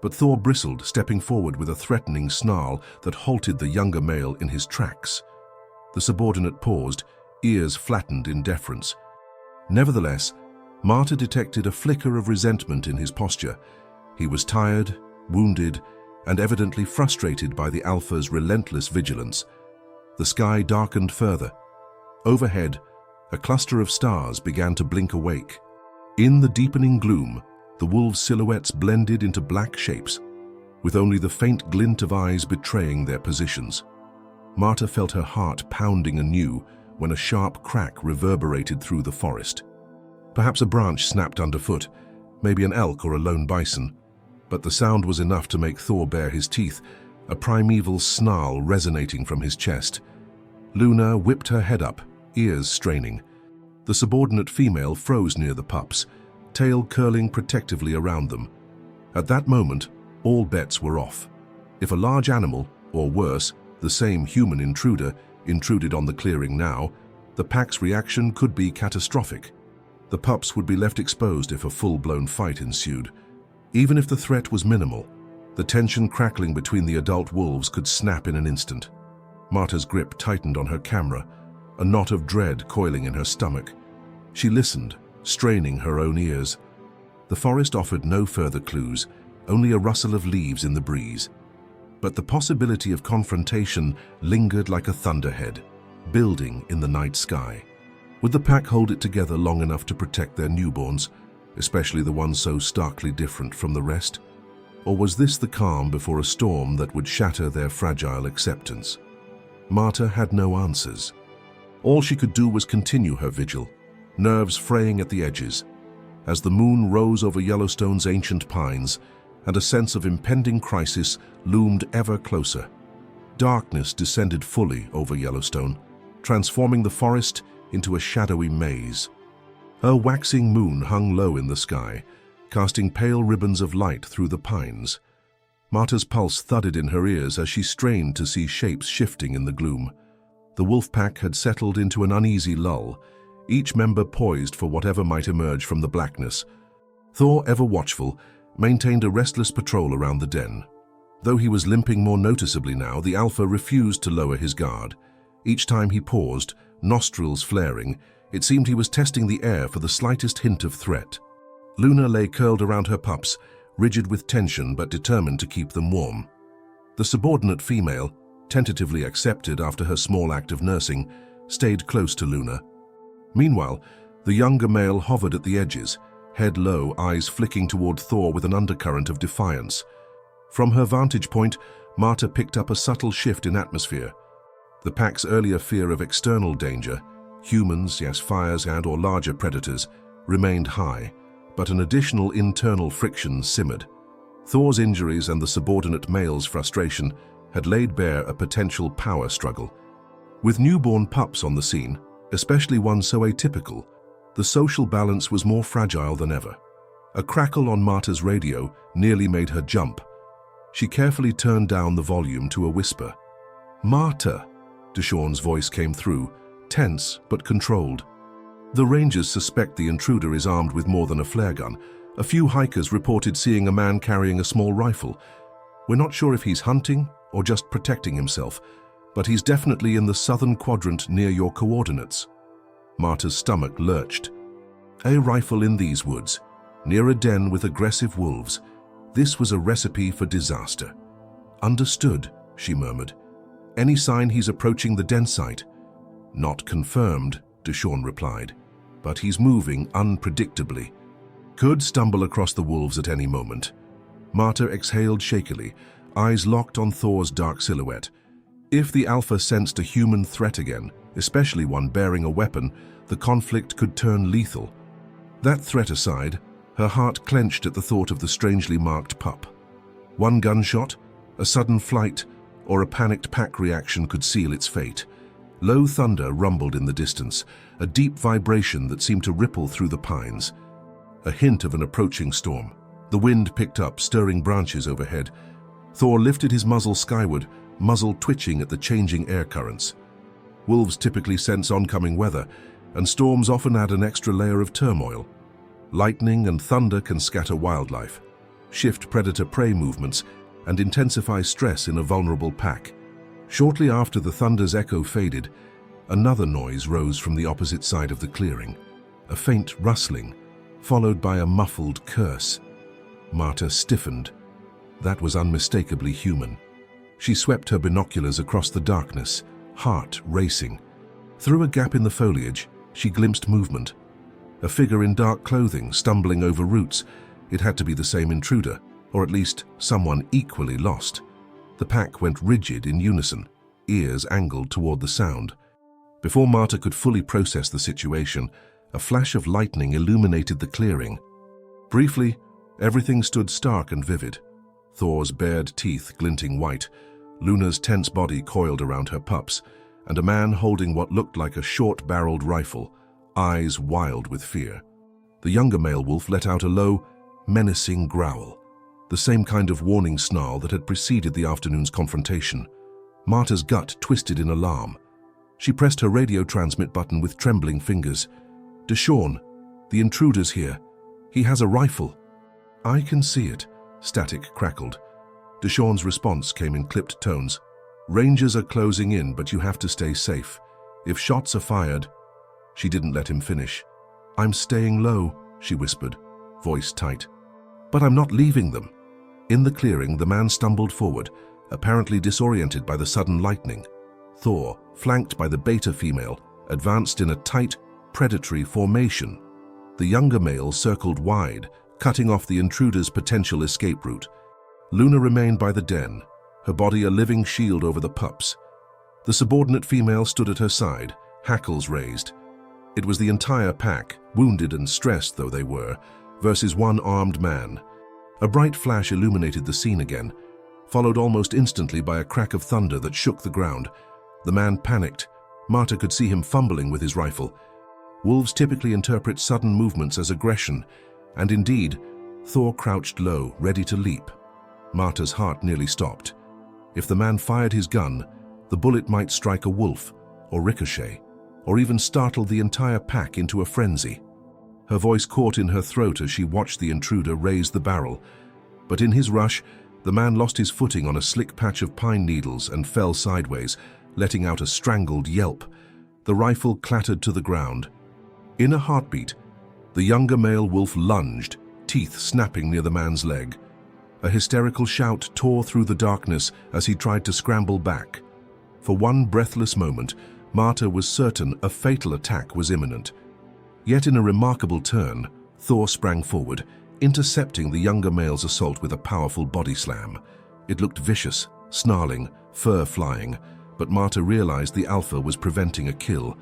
But Thor bristled, stepping forward with a threatening snarl that halted the younger male in his tracks. The subordinate paused, ears flattened in deference. Nevertheless, Marta detected a flicker of resentment in his posture. He was tired, wounded, and evidently frustrated by the alpha's relentless vigilance. The sky darkened further. Overhead, a cluster of stars began to blink awake. In the deepening gloom, the wolves' silhouettes blended into black shapes, with only the faint glint of eyes betraying their positions. Marta felt her heart pounding anew when a sharp crack reverberated through the forest. Perhaps a branch snapped underfoot, maybe an elk or a lone bison, but the sound was enough to make Thor bare his teeth, a primeval snarl resonating from his chest. Luna whipped her head up, ears straining. The subordinate female froze near the pups, tail curling protectively around them. At that moment, all bets were off. If a large animal, or worse, the same human intruder, intruded on the clearing now, the pack's reaction could be catastrophic. The pups would be left exposed if a full-blown fight ensued. Even if the threat was minimal, the tension crackling between the adult wolves could snap in an instant. Marta's grip tightened on her camera, a knot of dread coiling in her stomach. She listened, straining her own ears. The forest offered no further clues, only a rustle of leaves in the breeze. But the possibility of confrontation lingered like a thunderhead, building in the night sky. Would the pack hold it together long enough to protect their newborns, especially the ones so starkly different from the rest? Or was this the calm before a storm that would shatter their fragile acceptance? Marta had no answers. All she could do was continue her vigil, nerves fraying at the edges, as the moon rose over Yellowstone's ancient pines and a sense of impending crisis loomed ever closer. Darkness descended fully over Yellowstone, transforming the forest into a shadowy maze. A waxing moon hung low in the sky, casting pale ribbons of light through the pines. Marta's pulse thudded in her ears as she strained to see shapes shifting in the gloom. The wolf pack had settled into an uneasy lull, each member poised for whatever might emerge from the blackness. Thor, ever watchful, maintained a restless patrol around the den. Though he was limping more noticeably now, the alpha refused to lower his guard. Each time he paused, nostrils flaring, it seemed he was testing the air for the slightest hint of threat. Luna lay curled around her pups, rigid with tension but determined to keep them warm. The subordinate female, tentatively accepted after her small act of nursing, stayed close to Luna. Meanwhile, the younger male hovered at the edges, head low, eyes flicking toward Thor with an undercurrent of defiance. From her vantage point, Marta picked up a subtle shift in atmosphere. The pack's earlier fear of external danger, humans, yes, fires and/or larger predators, remained high, but an additional internal friction simmered. Thor's injuries and the subordinate male's frustration had laid bare a potential power struggle. With newborn pups on the scene, especially one so atypical, the social balance was more fragile than ever. A crackle on Marta's radio nearly made her jump. She carefully turned down the volume to a whisper. "Marta," Deshawn's voice came through, tense but controlled. The rangers suspect the intruder is armed with more than a flare gun. A few hikers reported seeing a man carrying a small rifle. We're not sure if he's hunting or just protecting himself, but he's definitely in the southern quadrant near your coordinates. Marta's stomach lurched. A rifle in these woods, near a den with aggressive wolves. This was a recipe for disaster. "Understood," she murmured. "Any sign he's approaching the den site?" "Not confirmed," Deshawn replied, "but he's moving unpredictably. Could stumble across the wolves at any moment." Marta exhaled shakily, eyes locked on Thor's dark silhouette. If the alpha sensed a human threat again, especially one bearing a weapon, the conflict could turn lethal. That threat aside, her heart clenched at the thought of the strangely marked pup. One gunshot, a sudden flight, or a panicked pack reaction could seal its fate. Low thunder rumbled in the distance, a deep vibration that seemed to ripple through the pines. A hint of an approaching storm. The wind picked up, stirring branches overhead. Thor lifted his muzzle skyward, muzzle twitching at the changing air currents. Wolves typically sense oncoming weather, and storms often add an extra layer of turmoil. Lightning and thunder can scatter wildlife, shift predator-prey movements, and intensify stress in a vulnerable pack. Shortly after the thunder's echo faded, another noise rose from the opposite side of the clearing, a faint rustling, followed by a muffled curse. Marta stiffened. That was unmistakably human. She swept her binoculars across the darkness, heart racing. Through a gap in the foliage, she glimpsed movement. A figure in dark clothing stumbling over roots. It had to be the same intruder, or at least someone equally lost. The pack went rigid in unison, ears angled toward the sound. Before Marta could fully process the situation, a flash of lightning illuminated the clearing. Briefly, everything stood stark and vivid. Thor's bared teeth glinting white, Luna's tense body coiled around her pups, and a man holding what looked like a short-barreled rifle, eyes wild with fear. The younger male wolf let out a low, menacing growl, the same kind of warning snarl that had preceded the afternoon's confrontation. Marta's gut twisted in alarm. She pressed her radio transmit button with trembling fingers. "Deshawn, the intruder's here. He has a rifle." "I can see it," static crackled. Deshawn's response came in clipped tones. "Rangers are closing in, but you have to stay safe. If shots are fired..." She didn't let him finish. "I'm staying low," she whispered, voice tight. "But I'm not leaving them." In the clearing, the man stumbled forward, apparently disoriented by the sudden lightning. Thor, flanked by the beta female, advanced in a tight, predatory formation. The younger male circled wide, cutting off the intruder's potential escape route. Luna remained by the den, her body a living shield over the pups. The subordinate female stood at her side, hackles raised. It was the entire pack, wounded and stressed though they were, versus one armed man. A bright flash illuminated the scene again, followed almost instantly by a crack of thunder that shook the ground. The man panicked. Marta could see him fumbling with his rifle. Wolves typically interpret sudden movements as aggression, and indeed, Thor crouched low, ready to leap. Marta's heart nearly stopped. If the man fired his gun, the bullet might strike a wolf, or ricochet, or even startle the entire pack into a frenzy. Her voice caught in her throat as she watched the intruder raise the barrel. But in his rush, the man lost his footing on a slick patch of pine needles and fell sideways, letting out a strangled yelp. The rifle clattered to the ground. In a heartbeat, the younger male wolf lunged, teeth snapping near the man's leg. A hysterical shout tore through the darkness as he tried to scramble back. For one breathless moment, Marta was certain a fatal attack was imminent. Yet in a remarkable turn, Thor sprang forward, intercepting the younger male's assault with a powerful body slam. It looked vicious, snarling, fur flying, but Marta realized the alpha was preventing a kill.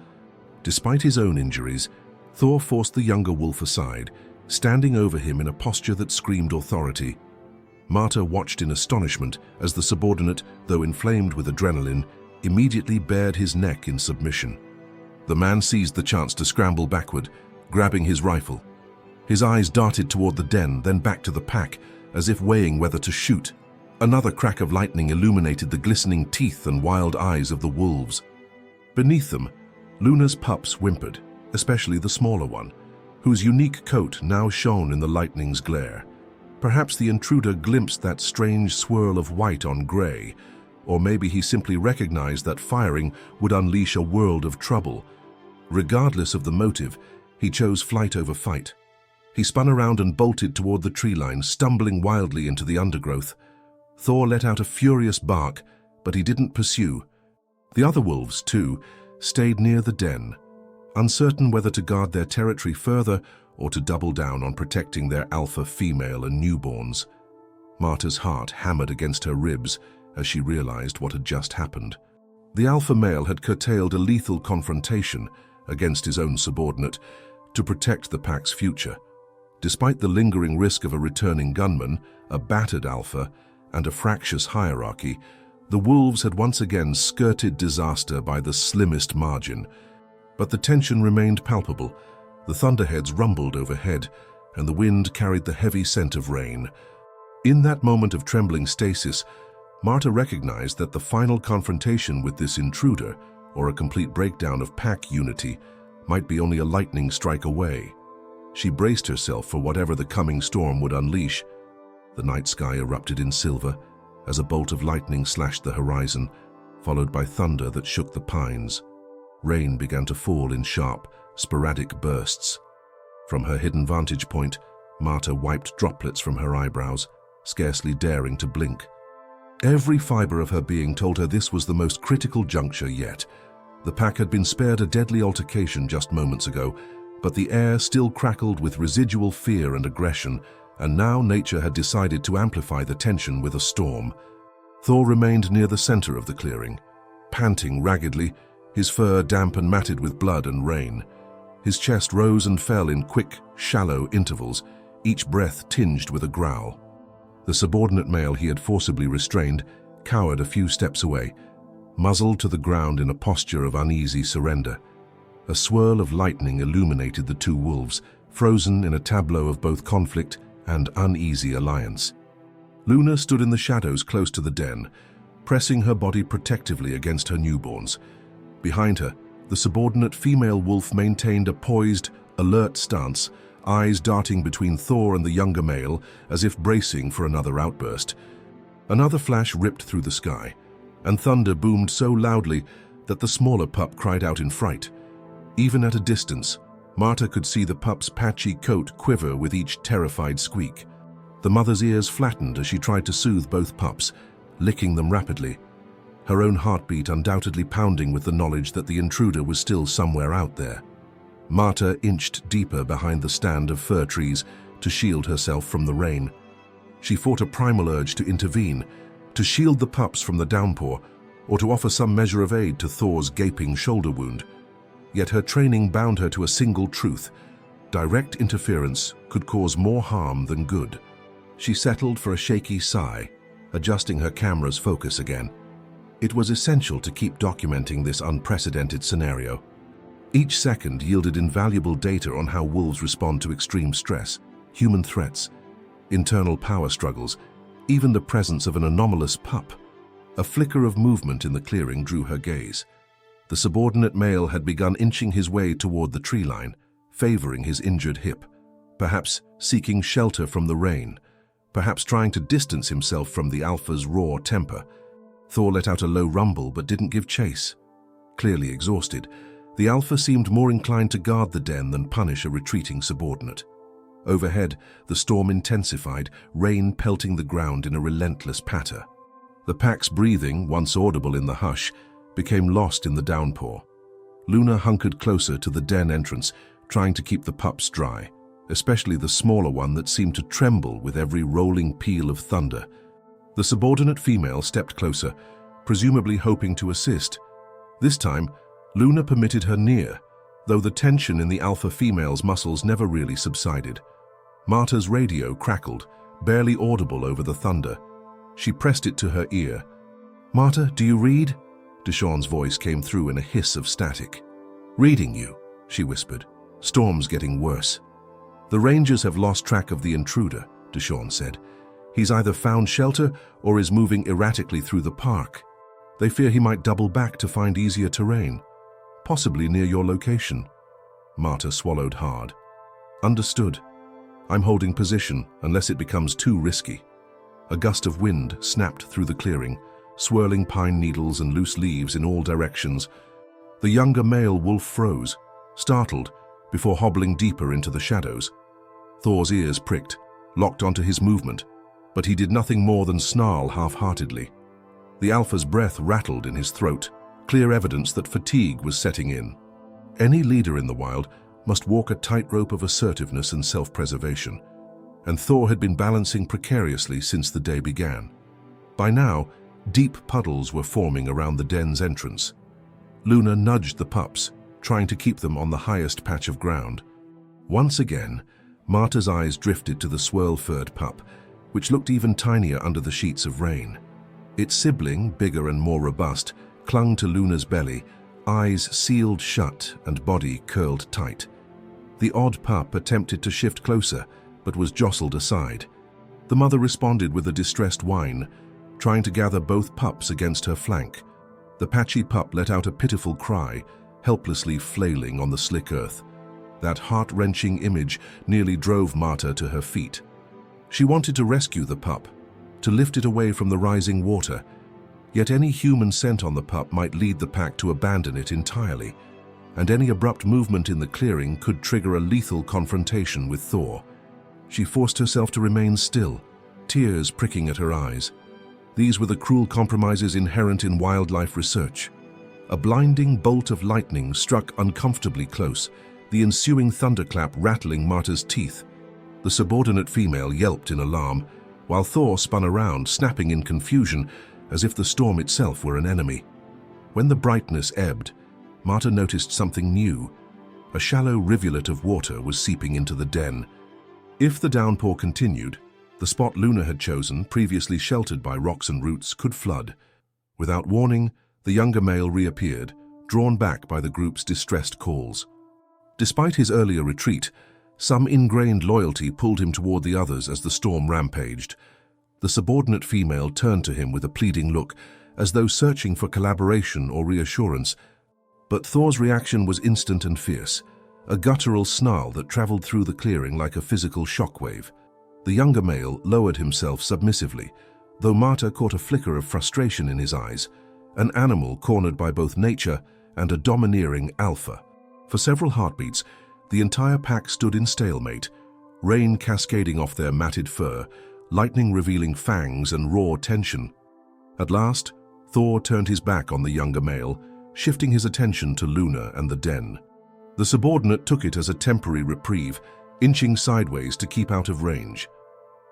Despite his own injuries, Thor forced the younger wolf aside, standing over him in a posture that screamed authority. Marta watched in astonishment as the subordinate, though inflamed with adrenaline, immediately bared his neck in submission. The man seized the chance to scramble backward, grabbing his rifle. His eyes darted toward the den, then back to the pack, as if weighing whether to shoot. Another crack of lightning illuminated the glistening teeth and wild eyes of the wolves. Beneath them, Luna's pups whimpered, especially the smaller one, whose unique coat now shone in the lightning's glare. Perhaps the intruder glimpsed that strange swirl of white on gray, or maybe he simply recognized that firing would unleash a world of trouble. Regardless of the motive, he chose flight over fight. He spun around and bolted toward the tree line, stumbling wildly into the undergrowth. Thor let out a furious bark, but he didn't pursue. The other wolves, too, stayed near the den, uncertain whether to guard their territory further or to double down on protecting their alpha female and newborns. Marta's heart hammered against her ribs as she realized what had just happened. The alpha male had curtailed a lethal confrontation against his own subordinate to protect the pack's future. Despite the lingering risk of a returning gunman, a battered alpha, and a fractious hierarchy, the wolves had once again skirted disaster by the slimmest margin. But the tension remained palpable. The thunderheads rumbled overhead, and the wind carried the heavy scent of rain. In that moment of trembling stasis, Marta recognized that the final confrontation with this intruder or a complete breakdown of pack unity might be only a lightning strike away. She braced herself for whatever the coming storm would unleash. The night sky erupted in silver as a bolt of lightning slashed the horizon, followed by thunder that shook the pines. Rain began to fall in sharp, sporadic bursts. From her hidden vantage point, Marta wiped droplets from her eyebrows, scarcely daring to blink. Every fiber of her being told her this was the most critical juncture yet. The pack had been spared a deadly altercation just moments ago, but the air still crackled with residual fear and aggression, and now nature had decided to amplify the tension with a storm. Thor remained near the center of the clearing, panting raggedly, his fur damp and matted with blood and rain. His chest rose and fell in quick, shallow intervals, each breath tinged with a growl. The subordinate male he had forcibly restrained cowered a few steps away, muzzled to the ground in a posture of uneasy surrender. A swirl of lightning illuminated the two wolves, frozen in a tableau of both conflict and uneasy alliance. Luna stood in the shadows close to the den, pressing her body protectively against her newborns. Behind her, the subordinate female wolf maintained a poised, alert stance, eyes darting between Thor and the younger male as if bracing for another outburst. Another flash ripped through the sky, and thunder boomed so loudly that the smaller pup cried out in fright. Even at a distance, Marta could see the pup's patchy coat quiver with each terrified squeak. The mother's ears flattened as she tried to soothe both pups, licking them rapidly, her own heartbeat undoubtedly pounding with the knowledge that the intruder was still somewhere out there. Marta inched deeper behind the stand of fir trees to shield herself from the rain. She fought a primal urge to intervene, to shield the pups from the downpour, or to offer some measure of aid to Thor's gaping shoulder wound. Yet her training bound her to a single truth: direct interference could cause more harm than good. She settled for a shaky sigh, adjusting her camera's focus again. It was essential to keep documenting this unprecedented scenario. Each second yielded invaluable data on how wolves respond to extreme stress, human threats, internal power struggles, even the presence of an anomalous pup. A flicker of movement in the clearing drew her gaze. The subordinate male had begun inching his way toward the tree line, favoring his injured hip, perhaps seeking shelter from the rain, perhaps trying to distance himself from the alpha's raw temper. Thor let out a low rumble but didn't give chase. Clearly exhausted, the alpha seemed more inclined to guard the den than punish a retreating subordinate. Overhead, the storm intensified, rain pelting the ground in a relentless patter. The pack's breathing, once audible in the hush, became lost in the downpour. Luna hunkered closer to the den entrance, trying to keep the pups dry, especially the smaller one that seemed to tremble with every rolling peal of thunder. The subordinate female stepped closer, presumably hoping to assist. This time, Luna permitted her near, though the tension in the alpha female's muscles never really subsided. Marta's radio crackled, barely audible over the thunder. She pressed it to her ear. "Marta, do you read?" Deshawn's voice came through in a hiss of static. "Reading you," she whispered. "Storm's getting worse." "The Rangers have lost track of the intruder," Deshawn said. "He's either found shelter or is moving erratically through the park. They fear he might double back to find easier terrain, possibly near your location." Marta swallowed hard. "Understood. I'm holding position unless it becomes too risky." A gust of wind snapped through the clearing, swirling pine needles and loose leaves in all directions. The younger male wolf froze, startled, before hobbling deeper into the shadows. Thor's ears pricked, locked onto his movement, but he did nothing more than snarl half-heartedly. The alpha's breath rattled in his throat, clear evidence that fatigue was setting in. Any leader in the wild must walk a tightrope of assertiveness and self-preservation, and Thor had been balancing precariously since the day began. By now, deep puddles were forming around the den's entrance. Luna nudged the pups, trying to keep them on the highest patch of ground. Once again, Marta's eyes drifted to the swirl-furred pup, which looked even tinier under the sheets of rain. Its sibling, bigger and more robust, clung to Luna's belly, eyes sealed shut and body curled tight. The odd pup attempted to shift closer, but was jostled aside. The mother responded with a distressed whine, trying to gather both pups against her flank. The patchy pup let out a pitiful cry, helplessly flailing on the slick earth. That heart-wrenching image nearly drove Marta to her feet. She wanted to rescue the pup, to lift it away from the rising water, yet any human scent on the pup might lead the pack to abandon it entirely, and any abrupt movement in the clearing could trigger a lethal confrontation with Thor. She forced herself to remain still, tears pricking at her eyes. These were the cruel compromises inherent in wildlife research. A blinding bolt of lightning struck uncomfortably close, the ensuing thunderclap rattling Marta's teeth. The subordinate female yelped in alarm, while Thor spun around, snapping in confusion, as if the storm itself were an enemy. When the brightness ebbed, Marta noticed something new. A shallow rivulet of water was seeping into the den. If the downpour continued, the spot Luna had chosen, previously sheltered by rocks and roots, could flood. Without warning, the younger male reappeared, drawn back by the group's distressed calls. Despite his earlier retreat, some ingrained loyalty pulled him toward the others as the storm rampaged. The subordinate female turned to him with a pleading look, as though searching for collaboration or reassurance. But Thor's reaction was instant and fierce, a guttural snarl that traveled through the clearing like a physical shockwave. The younger male lowered himself submissively, though Marta caught a flicker of frustration in his eyes, an animal cornered by both nature and a domineering alpha. For several heartbeats, the entire pack stood in stalemate, rain cascading off their matted fur, lightning revealing fangs and raw tension. At last, Thor turned his back on the younger male, shifting his attention to Luna and the den. The subordinate took it as a temporary reprieve, inching sideways to keep out of range.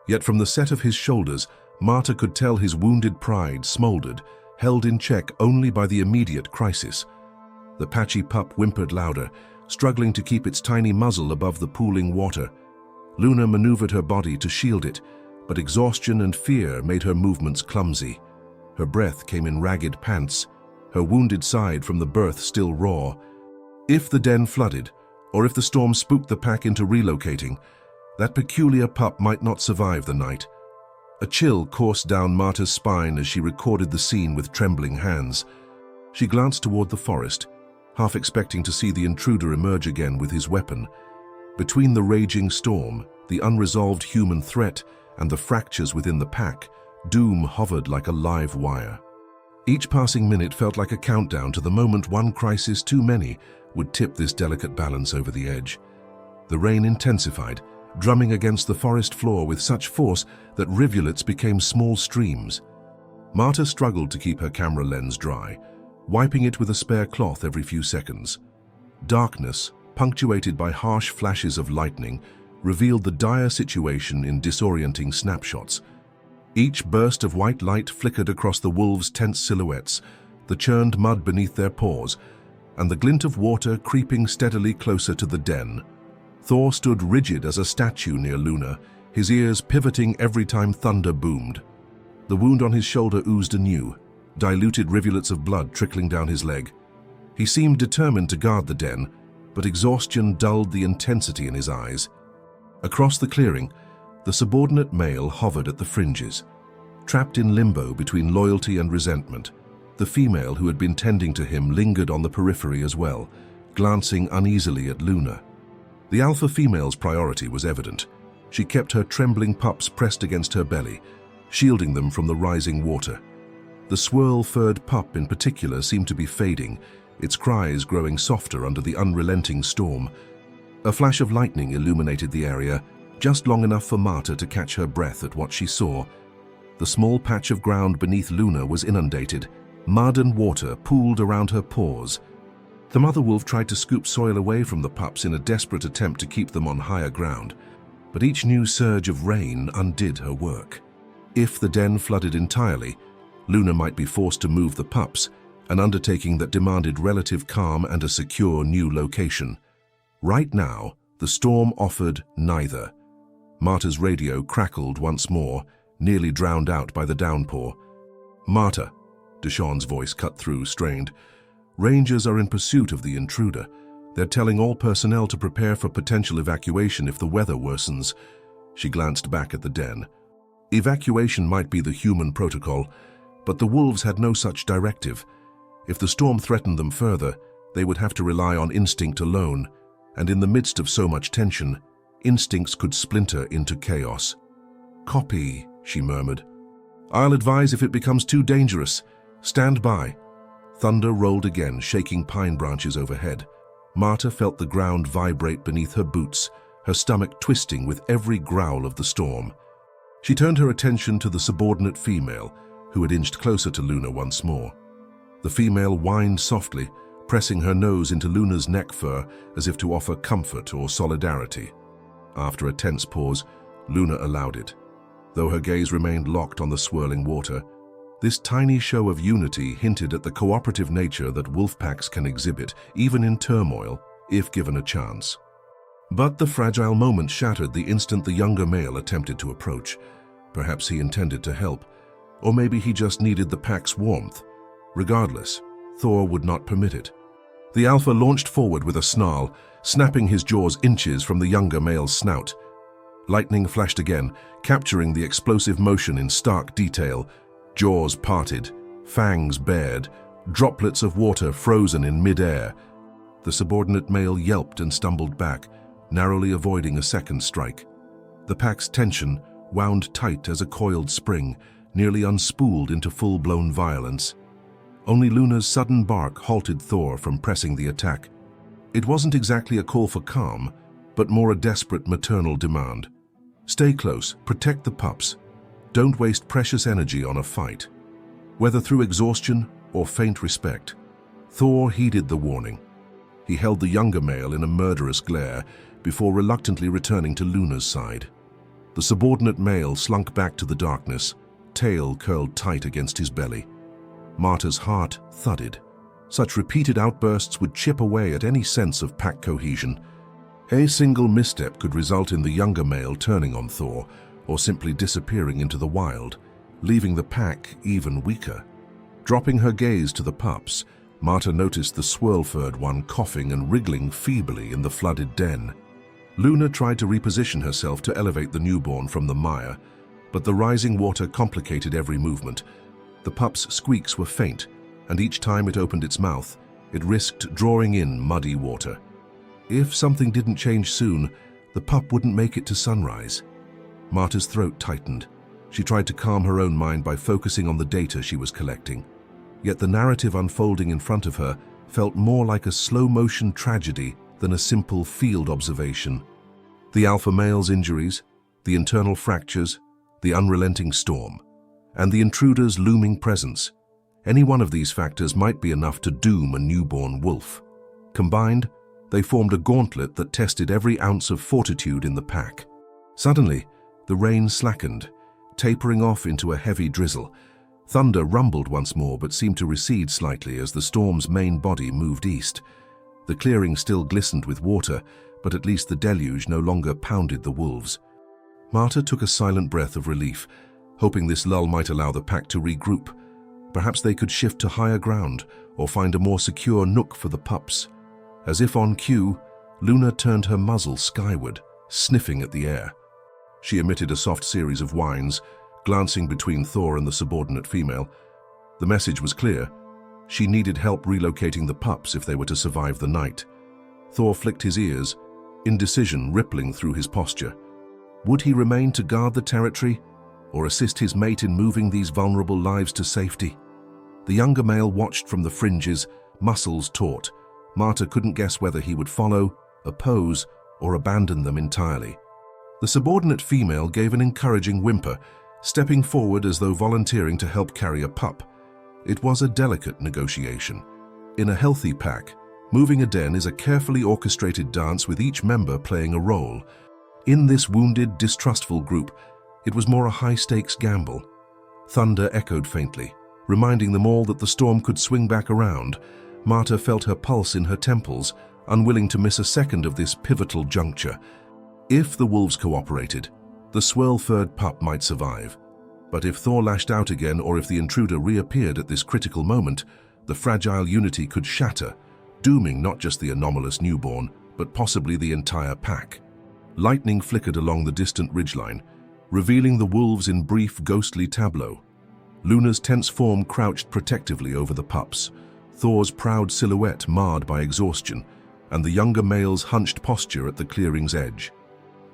Yet from the set of his shoulders, Marta could tell his wounded pride smoldered, held in check only by the immediate crisis. The patchy pup whimpered louder, struggling to keep its tiny muzzle above the pooling water. Luna maneuvered her body to shield it, but exhaustion and fear made her movements clumsy. Her breath came in ragged pants, her wounded side from the birth still raw. If the den flooded, or if the storm spooked the pack into relocating, that peculiar pup might not survive the night. A chill coursed down Marta's spine as she recorded the scene with trembling hands. She glanced toward the forest, half expecting to see the intruder emerge again with his weapon. Between the raging storm, the unresolved human threat, and the fractures within the pack, doom hovered like a live wire. Each passing minute felt like a countdown to the moment one crisis too many would tip this delicate balance over the edge. The rain intensified, drumming against the forest floor with such force that rivulets became small streams. Marta struggled to keep her camera lens dry, wiping it with a spare cloth every few seconds. Darkness, punctuated by harsh flashes of lightning, revealed the dire situation in disorienting snapshots. Each burst of white light flickered across the wolves' tense silhouettes, the churned mud beneath their paws, and the glint of water creeping steadily closer to the den. Thor stood rigid as a statue near Luna, his ears pivoting every time thunder boomed. The wound on his shoulder oozed anew, diluted rivulets of blood trickling down his leg. He seemed determined to guard the den, but exhaustion dulled the intensity in his eyes. Across the clearing, the subordinate male hovered at the fringes, trapped in limbo between loyalty and resentment. The female who had been tending to him lingered on the periphery as well, glancing uneasily at Luna. The alpha female's priority was evident. She kept her trembling pups pressed against her belly, shielding them from the rising water. The swirl-furred pup in particular seemed to be fading, its cries growing softer under the unrelenting storm. A flash of lightning illuminated the area, just long enough for Marta to catch her breath at what she saw. The small patch of ground beneath Luna was inundated. Mud and water pooled around her paws. The mother wolf tried to scoop soil away from the pups in a desperate attempt to keep them on higher ground, but each new surge of rain undid her work. If the den flooded entirely, Luna might be forced to move the pups, an undertaking that demanded relative calm and a secure new location. Right now, the storm offered neither. Marta's radio crackled once more, nearly drowned out by the downpour. "Marta," Deshawn's voice cut through, strained. "Rangers are in pursuit of the intruder. They're telling all personnel to prepare for potential evacuation if the weather worsens." She glanced back at the den. Evacuation might be the human protocol, but the wolves had no such directive. If the storm threatened them further, they would have to rely on instinct alone, and in the midst of so much tension, instincts could splinter into chaos. "Copy," she murmured. "I'll advise if it becomes too dangerous. Stand by." Thunder rolled again, shaking pine branches overhead. Marta felt the ground vibrate beneath her boots, her stomach twisting with every growl of the storm. She turned her attention to the subordinate female, who had inched closer to Luna once more. The female whined softly, pressing her nose into Luna's neck fur as if to offer comfort or solidarity. After a tense pause, Luna allowed it. Though her gaze remained locked on the swirling water, this tiny show of unity hinted at the cooperative nature that wolf packs can exhibit, even in turmoil, if given a chance. But the fragile moment shattered the instant the younger male attempted to approach. Perhaps he intended to help, or maybe he just needed the pack's warmth. Regardless, Thor would not permit it. The alpha launched forward with a snarl, snapping his jaws inches from the younger male's snout. Lightning flashed again, capturing the explosive motion in stark detail. Jaws parted, fangs bared, droplets of water frozen in mid-air. The subordinate male yelped and stumbled back, narrowly avoiding a second strike. The pack's tension wound tight as a coiled spring, nearly unspooled into full-blown violence. Only Luna's sudden bark halted Thor from pressing the attack. It wasn't exactly a call for calm, but more a desperate maternal demand. Stay close, protect the pups. Don't waste precious energy on a fight. Whether through exhaustion or faint respect, Thor heeded the warning. He held the younger male in a murderous glare before reluctantly returning to Luna's side. The subordinate male slunk back to the darkness, tail curled tight against his belly. Marta's heart thudded. Such repeated outbursts would chip away at any sense of pack cohesion. A single misstep could result in the younger male turning on Thor, or simply disappearing into the wild, leaving the pack even weaker. Dropping her gaze to the pups, Marta noticed the swirl-furred one coughing and wriggling feebly in the flooded den. Luna tried to reposition herself to elevate the newborn from the mire, but the rising water complicated every movement. The pup's squeaks were faint, and each time it opened its mouth, it risked drawing in muddy water. If something didn't change soon, the pup wouldn't make it to sunrise. Marta's throat tightened. She tried to calm her own mind by focusing on the data she was collecting. Yet the narrative unfolding in front of her felt more like a slow-motion tragedy than a simple field observation. The alpha male's injuries, the internal fractures, the unrelenting storm, and the intruder's looming presence. Any one of these factors might be enough to doom a newborn wolf. Combined, they formed a gauntlet that tested every ounce of fortitude in the pack. Suddenly, the rain slackened, tapering off into a heavy drizzle. Thunder rumbled once more but seemed to recede slightly as the storm's main body moved east. The clearing still glistened with water, but at least the deluge no longer pounded the wolves. Marta took a silent breath of relief, hoping this lull might allow the pack to regroup. Perhaps they could shift to higher ground or find a more secure nook for the pups. As if on cue, Luna turned her muzzle skyward, sniffing at the air. She emitted a soft series of whines, glancing between Thor and the subordinate female. The message was clear. She needed help relocating the pups if they were to survive the night. Thor flicked his ears, indecision rippling through his posture. Would he remain to guard the territory, or assist his mate in moving these vulnerable lives to safety? The younger male watched from the fringes, muscles taut. Marta couldn't guess whether he would follow, oppose, or abandon them entirely. The subordinate female gave an encouraging whimper, stepping forward as though volunteering to help carry a pup. It was a delicate negotiation. In a healthy pack, moving a den is a carefully orchestrated dance with each member playing a role. In this wounded, distrustful group, it was more a high-stakes gamble. Thunder echoed faintly, reminding them all that the storm could swing back around. Marta felt her pulse in her temples, unwilling to miss a second of this pivotal juncture. If the wolves cooperated, the swirl-furred pup might survive. But if Thor lashed out again or if the intruder reappeared at this critical moment, the fragile unity could shatter, dooming not just the anomalous newborn, but possibly the entire pack. Lightning flickered along the distant ridgeline, revealing the wolves in brief, ghostly tableau. Luna's tense form crouched protectively over the pups. Thor's proud silhouette marred by exhaustion, and the younger male's hunched posture at the clearing's edge.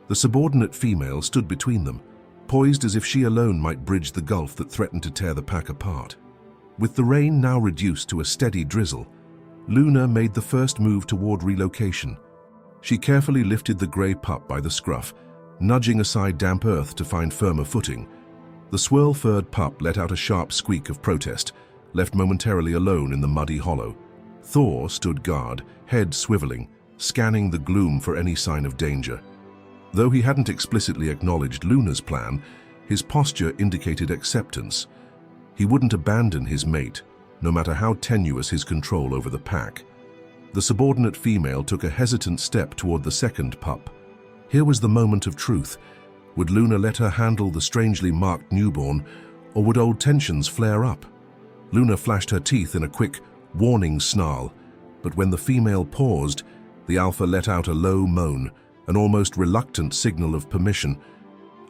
The subordinate female stood between them, poised as if she alone might bridge the gulf that threatened to tear the pack apart. With the rain now reduced to a steady drizzle, Luna made the first move toward relocation. She carefully lifted the grey pup by the scruff, nudging aside damp earth to find firmer footing. The swirl-furred pup let out a sharp squeak of protest, left momentarily alone in the muddy hollow. Thor stood guard, head swiveling, scanning the gloom for any sign of danger. Though he hadn't explicitly acknowledged Luna's plan, his posture indicated acceptance. He wouldn't abandon his mate, no matter how tenuous his control over the pack. The subordinate female took a hesitant step toward the second pup. Here was the moment of truth. Would Luna let her handle the strangely marked newborn, or would old tensions flare up? Luna flashed her teeth in a quick, warning snarl, but when the female paused, the alpha let out a low moan, an almost reluctant signal of permission.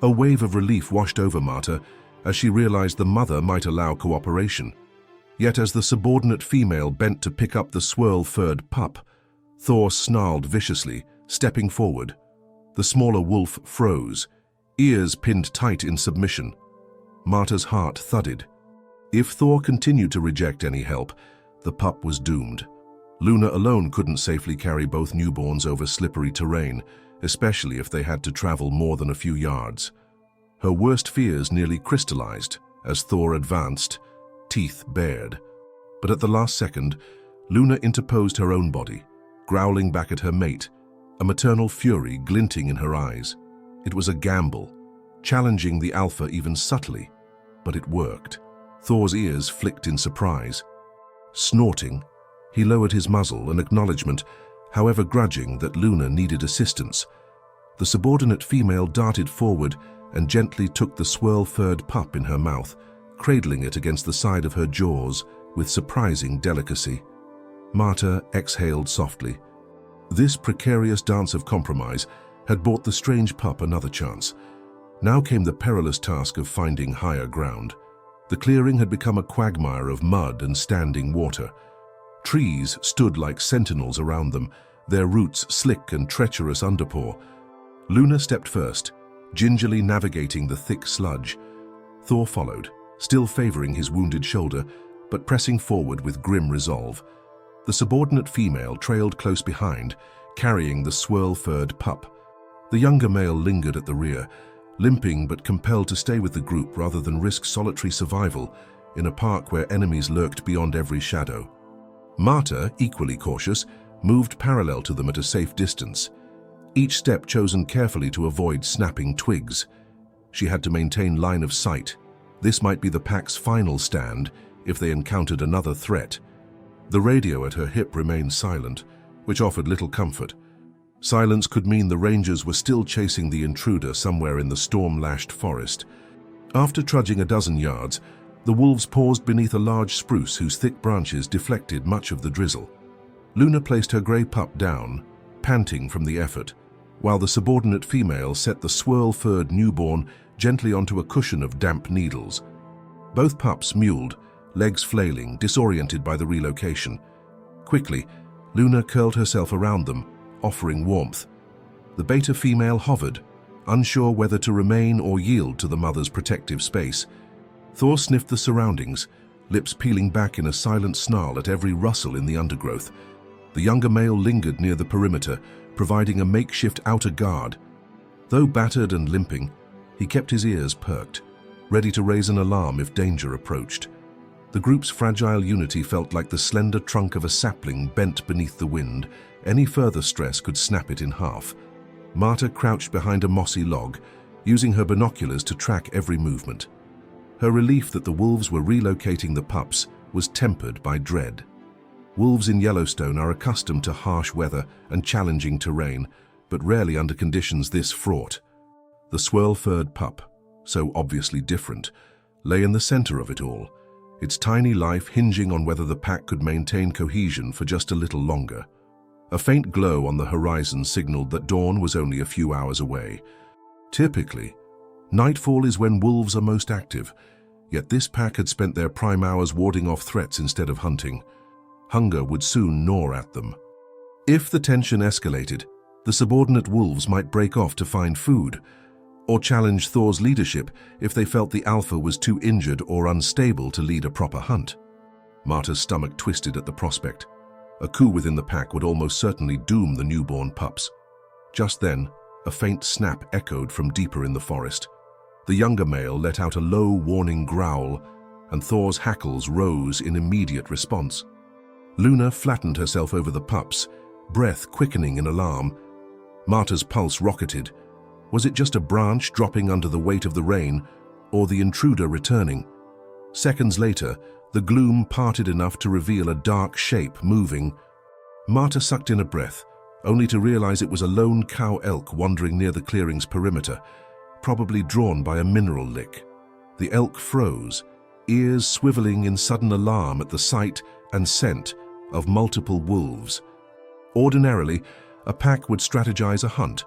A wave of relief washed over Marta as she realized the mother might allow cooperation. Yet as the subordinate female bent to pick up the swirl-furred pup, Thor snarled viciously, stepping forward. The smaller wolf froze, ears pinned tight in submission. Marta's heart thudded. If Thor continued to reject any help, the pup was doomed. Luna alone couldn't safely carry both newborns over slippery terrain, especially if they had to travel more than a few yards. Her worst fears nearly crystallized as Thor advanced, teeth bared. But at the last second, Luna interposed her own body, growling back at her mate, a maternal fury glinting in her eyes. It was a gamble, challenging the alpha even subtly, but it worked. Thor's ears flicked in surprise. Snorting, he lowered his muzzle, an acknowledgement, however grudging, that Luna needed assistance. The subordinate female darted forward and gently took the swirl-furred pup in her mouth, cradling it against the side of her jaws with surprising delicacy. Marta exhaled softly. This precarious dance of compromise had bought the strange pup another chance. Now came the perilous task of finding higher ground. The clearing had become a quagmire of mud and standing water. Trees stood like sentinels around them, their roots slick and treacherous underpaw. Luna stepped first, gingerly navigating the thick sludge. Thor followed, still favoring his wounded shoulder, but pressing forward with grim resolve. The subordinate female trailed close behind, carrying the swirl-furred pup. The younger male lingered at the rear, limping but compelled to stay with the group rather than risk solitary survival in a park where enemies lurked beyond every shadow. Marta, equally cautious, moved parallel to them at a safe distance, each step chosen carefully to avoid snapping twigs. She had to maintain line of sight. This might be the pack's final stand if they encountered another threat. The radio at her hip remained silent, which offered little comfort. Silence could mean the rangers were still chasing the intruder somewhere in the storm-lashed forest. After trudging a dozen yards, the wolves paused beneath a large spruce whose thick branches deflected much of the drizzle. Luna placed her grey pup down, panting from the effort, while the subordinate female set the swirl-furred newborn gently onto a cushion of damp needles. Both pups mewled, legs flailing, disoriented by the relocation. Quickly, Luna curled herself around them, offering warmth. The beta female hovered, unsure whether to remain or yield to the mother's protective space. Thor sniffed the surroundings, lips peeling back in a silent snarl at every rustle in the undergrowth. The younger male lingered near the perimeter, providing a makeshift outer guard. Though battered and limping, he kept his ears perked, ready to raise an alarm if danger approached. The group's fragile unity felt like the slender trunk of a sapling bent beneath the wind. Any further stress could snap it in half. Marta crouched behind a mossy log, using her binoculars to track every movement. Her relief that the wolves were relocating the pups was tempered by dread. Wolves in Yellowstone are accustomed to harsh weather and challenging terrain, but rarely under conditions this fraught. The swirl-furred pup, so obviously different, lay in the center of it all, its tiny life hinging on whether the pack could maintain cohesion for just a little longer. A faint glow on the horizon signaled that dawn was only a few hours away. Typically, nightfall is when wolves are most active, yet this pack had spent their prime hours warding off threats instead of hunting. Hunger would soon gnaw at them. If the tension escalated, the subordinate wolves might break off to find food, or challenge Thor's leadership if they felt the alpha was too injured or unstable to lead a proper hunt. Marta's stomach twisted at the prospect. A coup within the pack would almost certainly doom the newborn pups. Just then, a faint snap echoed from deeper in the forest. The younger male let out a low, warning growl, and Thor's hackles rose in immediate response. Luna flattened herself over the pups, breath quickening in alarm. Marta's pulse rocketed. Was it just a branch dropping under the weight of the rain, or the intruder returning? Seconds later, the gloom parted enough to reveal a dark shape moving. Marta sucked in a breath, only to realize it was a lone cow elk wandering near the clearing's perimeter, probably drawn by a mineral lick. The elk froze, ears swiveling in sudden alarm at the sight and scent of multiple wolves. Ordinarily, a pack would strategize a hunt,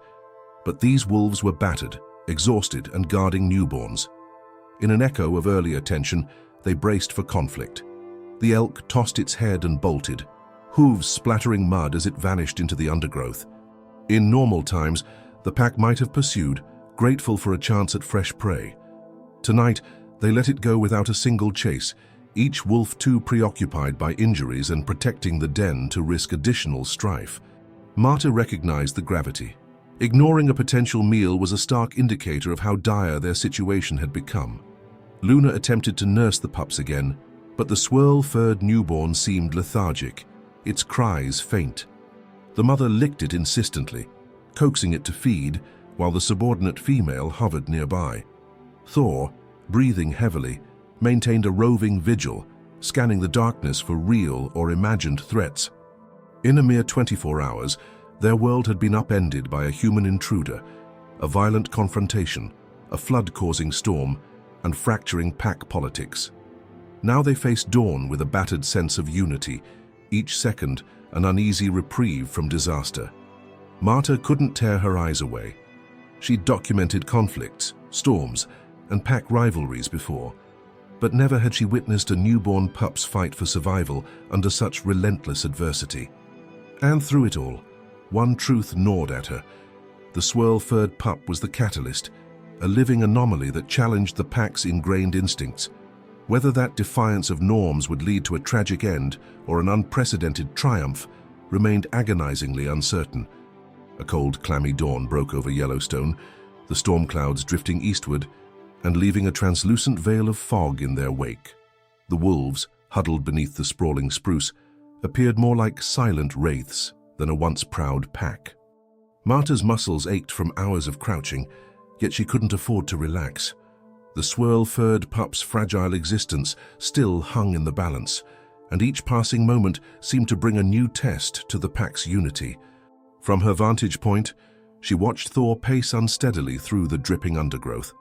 but these wolves were battered, exhausted, and guarding newborns. In an echo of earlier tension, they braced for conflict. The elk tossed its head and bolted, hooves splattering mud as it vanished into the undergrowth. In normal times, the pack might have pursued, grateful for a chance at fresh prey. Tonight, they let it go without a single chase, each wolf too preoccupied by injuries and protecting the den to risk additional strife. Marta recognized the gravity. Ignoring a potential meal was a stark indicator of how dire their situation had become. Luna attempted to nurse the pups again, but the swirl-furred newborn seemed lethargic, its cries faint. The mother licked it insistently, coaxing it to feed, while the subordinate female hovered nearby. Thor, breathing heavily, maintained a roving vigil, scanning the darkness for real or imagined threats. In a mere 24 hours, their world had been upended by a human intruder, a violent confrontation, a flood-causing storm, and fracturing pack politics. Now they faced dawn with a battered sense of unity, each second an uneasy reprieve from disaster. Marta couldn't tear her eyes away. She'd documented conflicts, storms, and pack rivalries before, but never had she witnessed a newborn pup's fight for survival under such relentless adversity. And through it all, one truth gnawed at her. The swirl-furred pup was the catalyst, a living anomaly that challenged the pack's ingrained instincts. Whether that defiance of norms would lead to a tragic end or an unprecedented triumph remained agonizingly uncertain. A cold, clammy dawn broke over Yellowstone, the storm clouds drifting eastward and leaving a translucent veil of fog in their wake. The wolves, huddled beneath the sprawling spruce, appeared more like silent wraiths than a once proud pack. Marta's muscles ached from hours of crouching, yet she couldn't afford to relax. The swirl-furred pup's fragile existence still hung in the balance, and each passing moment seemed to bring a new test to the pack's unity. From her vantage point, she watched Thor pace unsteadily through the dripping undergrowth.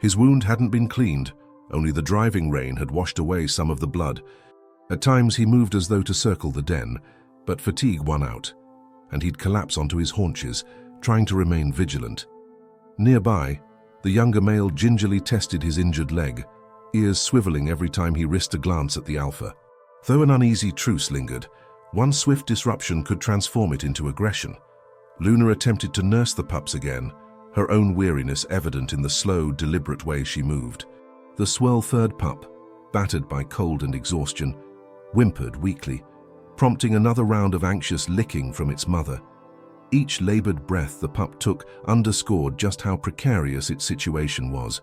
His wound hadn't been cleaned, only the driving rain had washed away some of the blood. At times he moved as though to circle the den, but fatigue won out, and he'd collapse onto his haunches, trying to remain vigilant. Nearby, the younger male gingerly tested his injured leg, ears swiveling every time he risked a glance at the alpha. Though an uneasy truce lingered, one swift disruption could transform it into aggression. Luna attempted to nurse the pups again, her own weariness evident in the slow, deliberate way she moved. The swirl-furred pup, battered by cold and exhaustion, whimpered weakly, prompting another round of anxious licking from its mother. Each labored breath the pup took underscored just how precarious its situation was.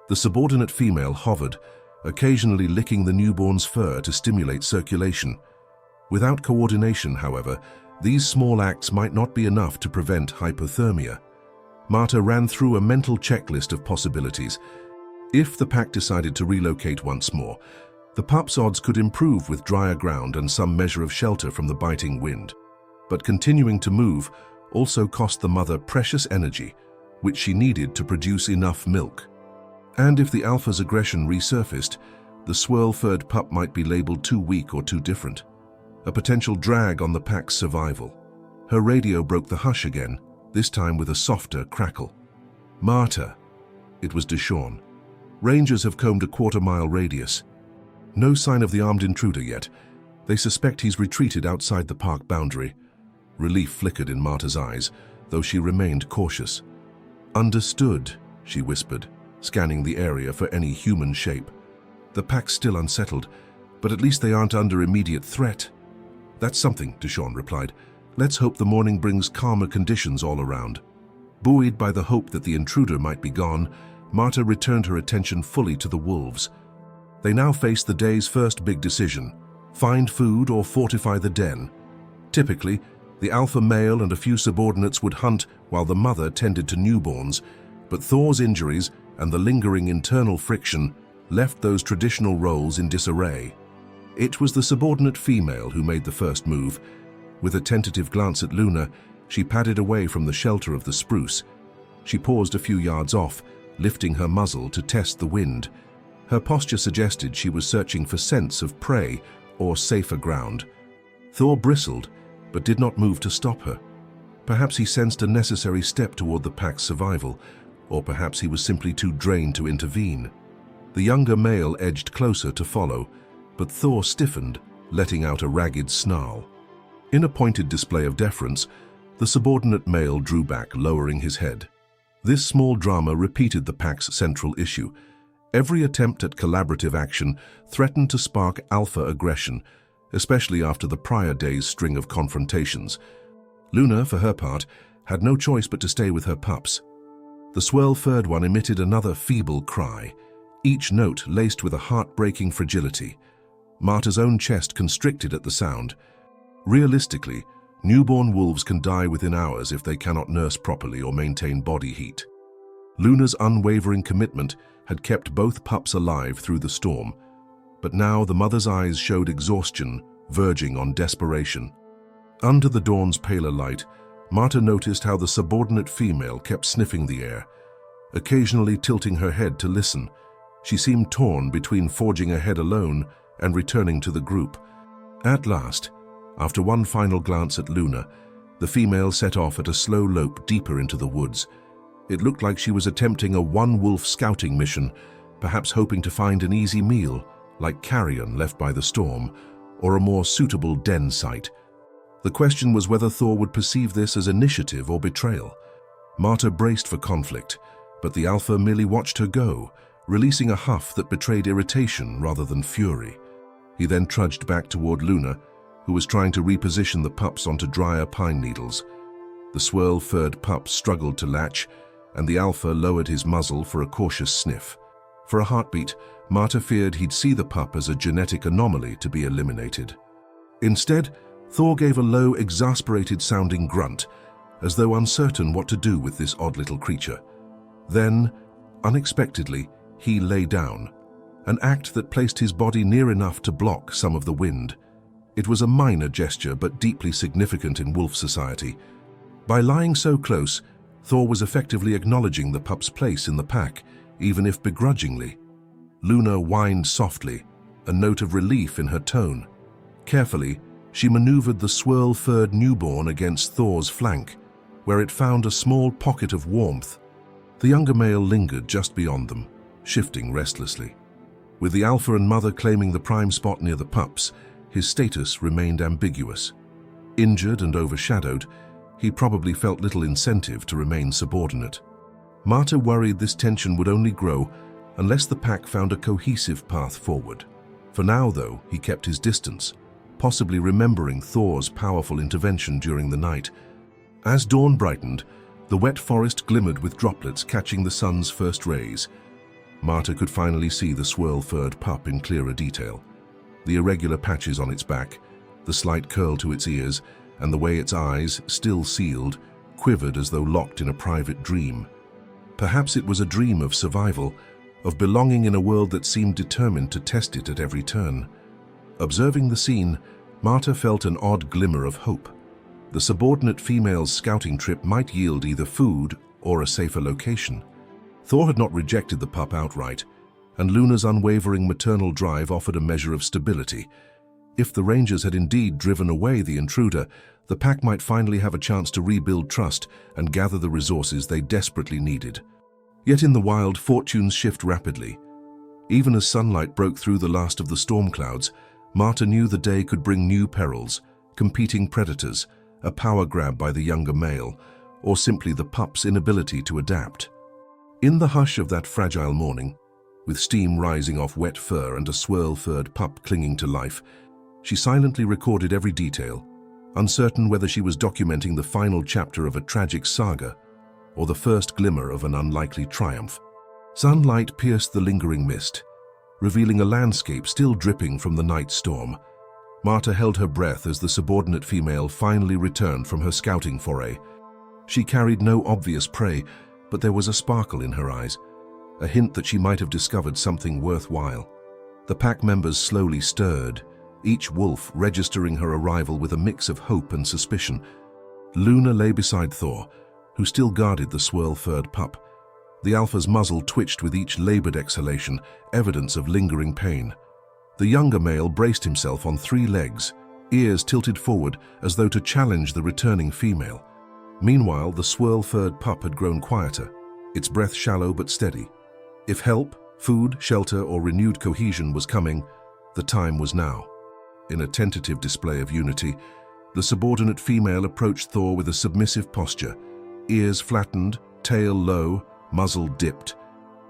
The subordinate female hovered, occasionally licking the newborn's fur to stimulate circulation. Without coordination, however, these small acts might not be enough to prevent hypothermia. Marta ran through a mental checklist of possibilities. If the pack decided to relocate once more, the pup's odds could improve with drier ground and some measure of shelter from the biting wind. But continuing to move also cost the mother precious energy, which she needed to produce enough milk. And if the alpha's aggression resurfaced, the swirl-furred pup might be labeled too weak or too different, a potential drag on the pack's survival. Her radio broke the hush again, this time with a softer crackle. "Marta," it was Deshawn. "Rangers have combed a quarter-mile radius. No sign of the armed intruder yet. They suspect he's retreated outside the park boundary. Relief flickered in Marta's eyes, though she remained cautious. "Understood," she whispered, scanning the area for any human shape. "The pack's still unsettled, but at least they aren't under immediate threat." "That's something," Deshawn replied. "Let's hope the morning brings calmer conditions all around." Buoyed by the hope that the intruder might be gone, Marta returned her attention fully to the wolves. They now faced the day's first big decision: find food or fortify the den. Typically, the alpha male and a few subordinates would hunt while the mother tended to newborns, but Thor's injuries and the lingering internal friction left those traditional roles in disarray. It was the subordinate female who made the first move. With a tentative glance at Luna, she padded away from the shelter of the spruce. She paused a few yards off, lifting her muzzle to test the wind. Her posture suggested she was searching for scents of prey or safer ground. Thor bristled, but did not move to stop her. Perhaps he sensed a necessary step toward the pack's survival, or perhaps he was simply too drained to intervene. The younger male edged closer to follow, but Thor stiffened, letting out a ragged snarl. In a pointed display of deference, the subordinate male drew back, lowering his head. This small drama repeated the pack's central issue. Every attempt at collaborative action threatened to spark alpha aggression, especially after the prior day's string of confrontations. Luna, for her part, had no choice but to stay with her pups. The swirl-furred one emitted another feeble cry, each note laced with a heartbreaking fragility. Marta's own chest constricted at the sound. Realistically, newborn wolves can die within hours if they cannot nurse properly or maintain body heat. Luna's unwavering commitment had kept both pups alive through the storm, but now the mother's eyes showed exhaustion, verging on desperation. Under the dawn's paler light, Marta noticed how the subordinate female kept sniffing the air, occasionally tilting her head to listen. She seemed torn between forging ahead alone and returning to the group. At last, after one final glance at Luna, the female set off at a slow lope deeper into the woods. It looked like she was attempting a one-wolf scouting mission, perhaps hoping to find an easy meal, like carrion left by the storm, or a more suitable den site. The question was whether Thor would perceive this as initiative or betrayal. Marta braced for conflict, but the alpha merely watched her go, releasing a huff that betrayed irritation rather than fury. He then trudged back toward Luna, who was trying to reposition the pups onto drier pine needles. The swirl-furred pup struggled to latch, and the alpha lowered his muzzle for a cautious sniff. For a heartbeat, Marta feared he'd see the pup as a genetic anomaly to be eliminated. Instead, Thor gave a low, exasperated-sounding grunt, as though uncertain what to do with this odd little creature. Then, unexpectedly, he lay down, an act that placed his body near enough to block some of the wind. It was a minor gesture, but deeply significant in wolf society. By lying so close, Thor was effectively acknowledging the pup's place in the pack, even if begrudgingly. Luna whined softly, a note of relief in her tone. Carefully, she maneuvered the swirl-furred newborn against Thor's flank, where it found a small pocket of warmth. The younger male lingered just beyond them, shifting restlessly. With the alpha and mother claiming the prime spot near the pups, his status remained ambiguous. Injured and overshadowed, he probably felt little incentive to remain subordinate. Marta worried this tension would only grow unless the pack found a cohesive path forward. For now, though, he kept his distance, possibly remembering Thor's powerful intervention during the night. As dawn brightened, the wet forest glimmered with droplets catching the sun's first rays. Marta could finally see the swirl-furred pup in clearer detail. The irregular patches on its back, the slight curl to its ears, and the way its eyes, still sealed, quivered as though locked in a private dream. Perhaps it was a dream of survival, of belonging in a world that seemed determined to test it at every turn. Observing the scene, Marta felt an odd glimmer of hope. The subordinate female's scouting trip might yield either food or a safer location. Thor had not rejected the pup outright, and Luna's unwavering maternal drive offered a measure of stability. If the Rangers had indeed driven away the intruder, the pack might finally have a chance to rebuild trust and gather the resources they desperately needed. Yet in the wild, fortunes shift rapidly. Even as sunlight broke through the last of the storm clouds, Marta knew the day could bring new perils, competing predators, a power grab by the younger male, or simply the pup's inability to adapt. In the hush of that fragile morning, with steam rising off wet fur and a swirl-furred pup clinging to life, she silently recorded every detail, uncertain whether she was documenting the final chapter of a tragic saga or the first glimmer of an unlikely triumph. Sunlight pierced the lingering mist, revealing a landscape still dripping from the night storm. Marta held her breath as the subordinate female finally returned from her scouting foray. She carried no obvious prey, but there was a sparkle in her eyes, a hint that she might have discovered something worthwhile. The pack members slowly stirred, each wolf registering her arrival with a mix of hope and suspicion. Luna lay beside Thor, who still guarded the swirl-furred pup. The alpha's muzzle twitched with each labored exhalation, evidence of lingering pain. The younger male braced himself on 3 legs, ears tilted forward as though to challenge the returning female. Meanwhile, the swirl-furred pup had grown quieter, its breath shallow but steady. If help, food, shelter, or renewed cohesion was coming, the time was now. In a tentative display of unity, the subordinate female approached Thor with a submissive posture, ears flattened, tail low, muzzle dipped.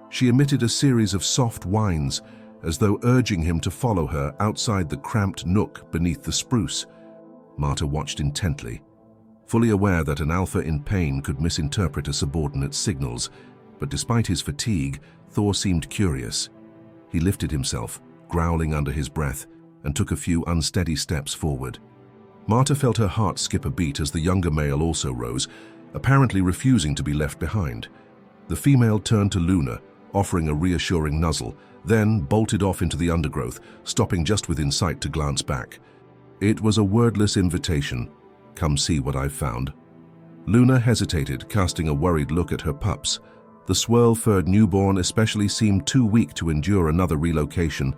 She emitted a series of soft whines, as though urging him to follow her outside the cramped nook beneath the spruce. Marta watched intently, fully aware that an alpha in pain could misinterpret a subordinate's signals, but despite his fatigue, Thor seemed curious. He lifted himself, growling under his breath, and took a few unsteady steps forward. Marta felt her heart skip a beat as the younger male also rose, apparently refusing to be left behind. The female turned to Luna, offering a reassuring nuzzle, then bolted off into the undergrowth, stopping just within sight to glance back. It was a wordless invitation. "Come see what I've found." Luna hesitated, casting a worried look at her pups. The swirl-furred newborn especially seemed too weak to endure another relocation.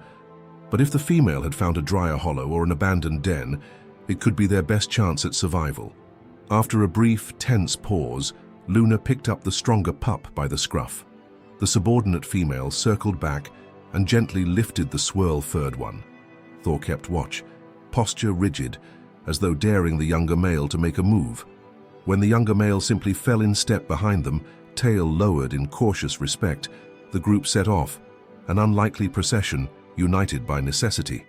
But if the female had found a drier hollow or an abandoned den, it could be their best chance at survival. After a brief, tense pause, Luna picked up the stronger pup by the scruff. The subordinate female circled back and gently lifted the swirl-furred one. Thor kept watch, posture rigid, as though daring the younger male to make a move. When the younger male simply fell in step behind them, tail lowered in cautious respect, the group set off, an unlikely procession, united by necessity.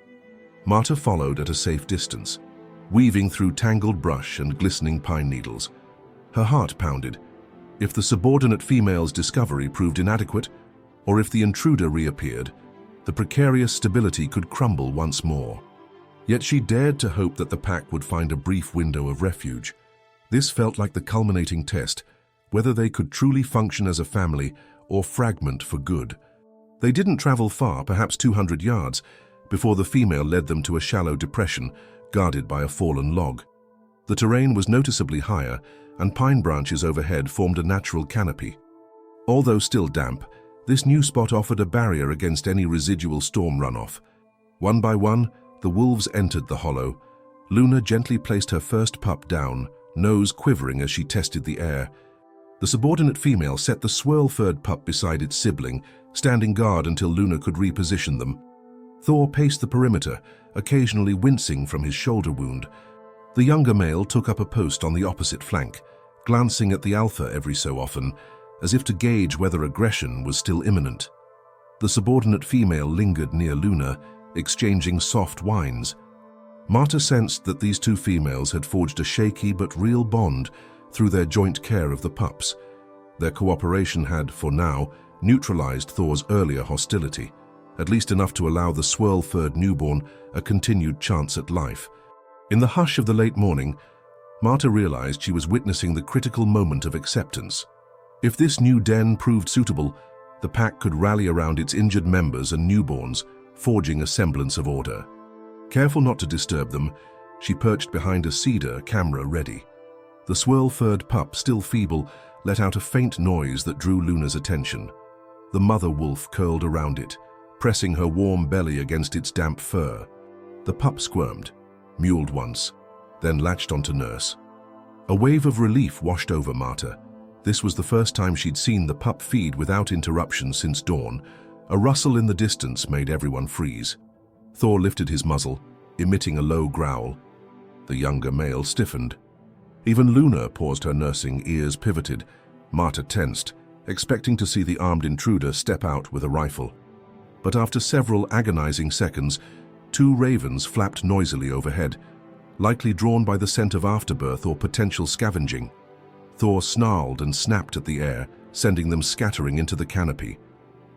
Marta followed at a safe distance, weaving through tangled brush and glistening pine needles. Her heart pounded. If the subordinate female's discovery proved inadequate, or if the intruder reappeared, the precarious stability could crumble once more. Yet she dared to hope that the pack would find a brief window of refuge. This felt like the culminating test, whether they could truly function as a family or fragment for good. They didn't travel far, perhaps 200 yards, before the female led them to a shallow depression, guarded by a fallen log. The terrain was noticeably higher, and pine branches overhead formed a natural canopy. Although still damp, this new spot offered a barrier against any residual storm runoff. One by one, the wolves entered the hollow. Luna gently placed her first pup down, nose quivering as she tested the air. The subordinate female set the swirl-furred pup beside its sibling, standing guard until Luna could reposition them. Thor paced the perimeter, occasionally wincing from his shoulder wound. The younger male took up a post on the opposite flank, glancing at the alpha every so often, as if to gauge whether aggression was still imminent. The subordinate female lingered near Luna, exchanging soft whines. Marta sensed that these two females had forged a shaky but real bond through their joint care of the pups. Their cooperation had, for now, neutralized Thor's earlier hostility, at least enough to allow the swirl-furred newborn a continued chance at life. In the hush of the late morning, Marta realized she was witnessing the critical moment of acceptance. If this new den proved suitable, the pack could rally around its injured members and newborns, forging a semblance of order. Careful not to disturb them, she perched behind a cedar, camera ready. The swirl-furred pup, still feeble, let out a faint noise that drew Luna's attention. The mother wolf curled around it, pressing her warm belly against its damp fur. The pup squirmed, mewled once, then latched onto nurse. A wave of relief washed over Marta. This was the first time she'd seen the pup feed without interruption since dawn. A rustle in the distance made everyone freeze. Thor lifted his muzzle, emitting a low growl. The younger male stiffened. Even Luna paused her nursing, ears pivoted. Marta tensed, expecting to see the armed intruder step out with a rifle. But after several agonizing seconds, two ravens flapped noisily overhead, likely drawn by the scent of afterbirth or potential scavenging. Thor snarled and snapped at the air, sending them scattering into the canopy.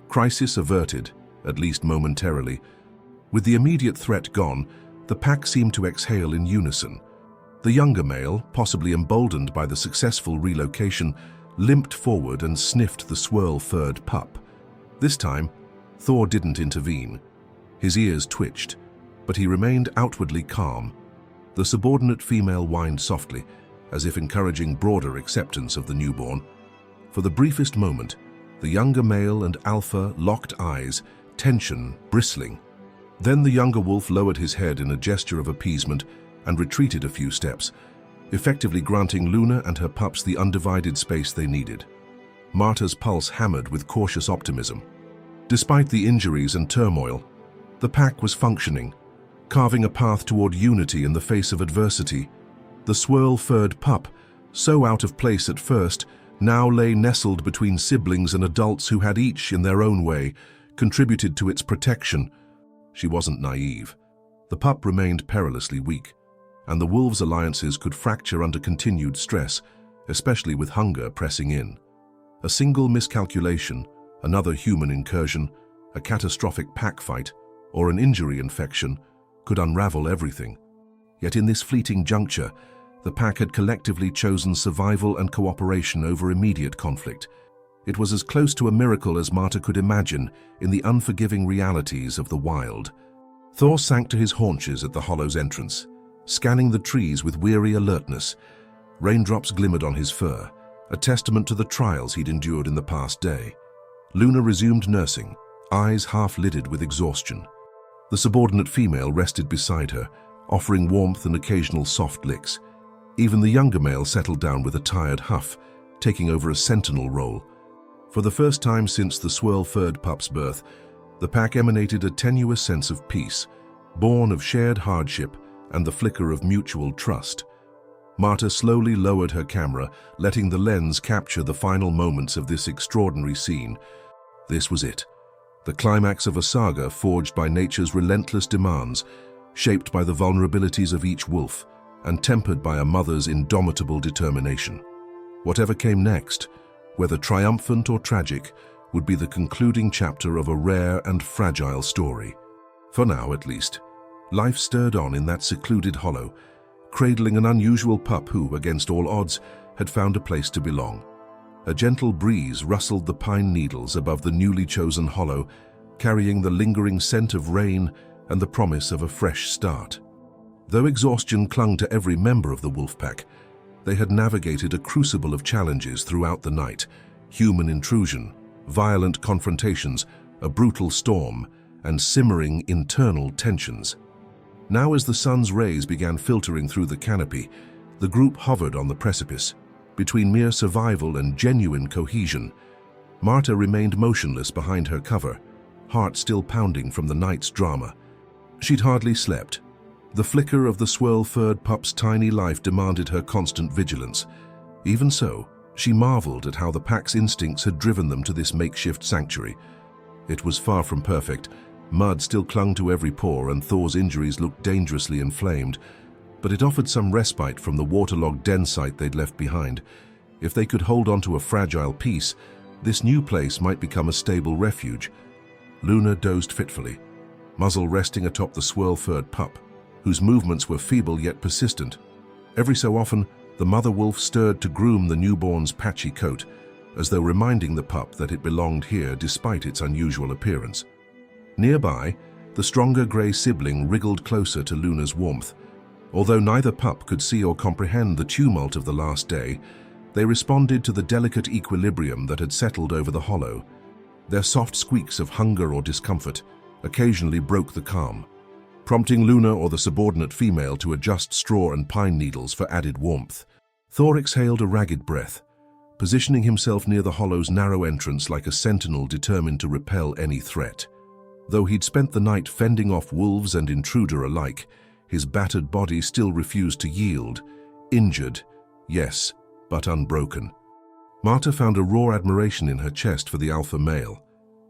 Crisis averted, at least momentarily. With the immediate threat gone, the pack seemed to exhale in unison. The younger male, possibly emboldened by the successful relocation, limped forward and sniffed the swirl-furred pup. This time, Thor didn't intervene. His ears twitched, but he remained outwardly calm. The subordinate female whined softly, as if encouraging broader acceptance of the newborn. For the briefest moment, the younger male and alpha locked eyes, tension bristling. Then the younger wolf lowered his head in a gesture of appeasement and retreated a few steps, effectively granting Luna and her pups the undivided space they needed. Marta's pulse hammered with cautious optimism. Despite the injuries and turmoil, the pack was functioning, carving a path toward unity in the face of adversity. The swirl-furred pup, so out of place at first, now lay nestled between siblings and adults who had each, in their own way, contributed to its protection. She wasn't naive. The pup remained perilously weak, and the wolves' alliances could fracture under continued stress, especially with hunger pressing in. A single miscalculation, another human incursion, a catastrophic pack fight, or an injury infection could unravel everything. Yet in this fleeting juncture, the pack had collectively chosen survival and cooperation over immediate conflict. It was as close to a miracle as Marta could imagine in the unforgiving realities of the wild. Thor sank to his haunches at the hollow's entrance, scanning the trees with weary alertness. Raindrops glimmered on his fur, a testament to the trials he'd endured in the past day. Luna resumed nursing, eyes half-lidded with exhaustion. The subordinate female rested beside her, offering warmth and occasional soft licks. Even the younger male settled down with a tired huff, taking over a sentinel role. For the first time since the swirl-furred pup's birth, the pack emanated a tenuous sense of peace, born of shared hardship and the flicker of mutual trust. Marta slowly lowered her camera, letting the lens capture the final moments of this extraordinary scene. This was it, the climax of a saga forged by nature's relentless demands, shaped by the vulnerabilities of each wolf, and tempered by a mother's indomitable determination. Whatever came next, whether triumphant or tragic, would be the concluding chapter of a rare and fragile story. For now, at least, life stirred on in that secluded hollow, cradling an unusual pup who, against all odds, had found a place to belong. A gentle breeze rustled the pine needles above the newly chosen hollow, carrying the lingering scent of rain and the promise of a fresh start. Though exhaustion clung to every member of the wolf pack, they had navigated a crucible of challenges throughout the night: human intrusion, violent confrontations, a brutal storm, and simmering internal tensions. Now, as the sun's rays began filtering through the canopy, the group hovered on the precipice, between mere survival and genuine cohesion. Marta remained motionless behind her cover, heart still pounding from the night's drama. She'd hardly slept. The flicker of the swirl-furred pup's tiny life demanded her constant vigilance. Even so, she marveled at how the pack's instincts had driven them to this makeshift sanctuary. It was far from perfect. Mud still clung to every pore and Thor's injuries looked dangerously inflamed, but it offered some respite from the waterlogged den site they'd left behind. If they could hold on to a fragile peace, this new place might become a stable refuge. Luna dozed fitfully, muzzle resting atop the swirl-furred pup, whose movements were feeble yet persistent. Every so often, the mother wolf stirred to groom the newborn's patchy coat, as though reminding the pup that it belonged here despite its unusual appearance. Nearby, the stronger grey sibling wriggled closer to Luna's warmth. Although neither pup could see or comprehend the tumult of the last day, they responded to the delicate equilibrium that had settled over the hollow. Their soft squeaks of hunger or discomfort occasionally broke the calm, prompting Luna or the subordinate female to adjust straw and pine needles for added warmth. Thor exhaled a ragged breath, positioning himself near the hollow's narrow entrance like a sentinel determined to repel any threat. Though he'd spent the night fending off wolves and intruder alike, his battered body still refused to yield. Injured, yes, but unbroken. Marta found a raw admiration in her chest for the alpha male.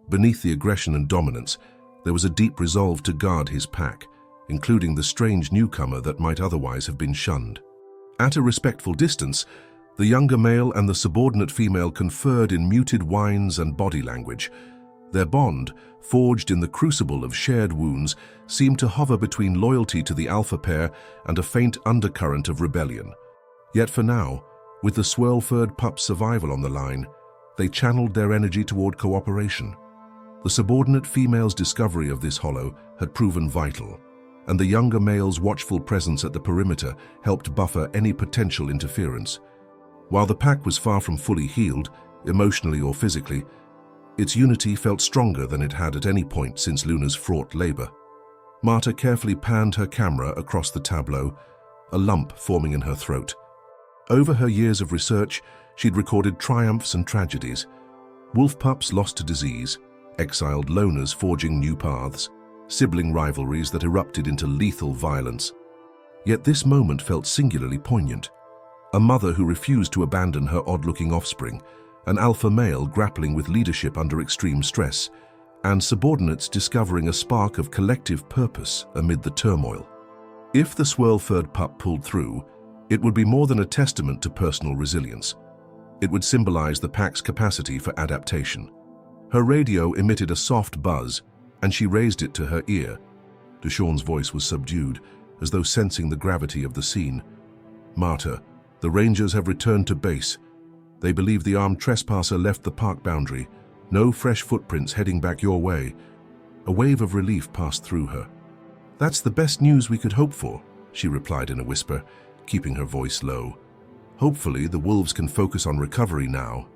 Beneath the aggression and dominance, there was a deep resolve to guard his pack, including the strange newcomer that might otherwise have been shunned. At a respectful distance, the younger male and the subordinate female conferred in muted whines and body language. Their bond, forged in the crucible of shared wounds, seemed to hover between loyalty to the alpha pair and a faint undercurrent of rebellion. Yet for now, with the swirl-furred pup's survival on the line, they channeled their energy toward cooperation. The subordinate female's discovery of this hollow had proven vital, and the younger male's watchful presence at the perimeter helped buffer any potential interference. While the pack was far from fully healed, emotionally or physically, its unity felt stronger than it had at any point since Luna's fraught labor. Marta carefully panned her camera across the tableau, a lump forming in her throat. Over her years of research, she'd recorded triumphs and tragedies. Wolf pups lost to disease, exiled loners forging new paths, sibling rivalries that erupted into lethal violence. Yet this moment felt singularly poignant. A mother who refused to abandon her odd-looking offspring, an alpha male grappling with leadership under extreme stress, and subordinates discovering a spark of collective purpose amid the turmoil. If the swirl-furred pup pulled through, it would be more than a testament to personal resilience. It would symbolize the pack's capacity for adaptation. Her radio emitted a soft buzz, and she raised it to her ear. Deshawn's voice was subdued, as though sensing the gravity of the scene. "Marta, the Rangers have returned to base. They believe the armed trespasser left the park boundary. No fresh footprints heading back your way." A wave of relief passed through her. "That's the best news we could hope for," she replied in a whisper, keeping her voice low. "Hopefully the wolves can focus on recovery now."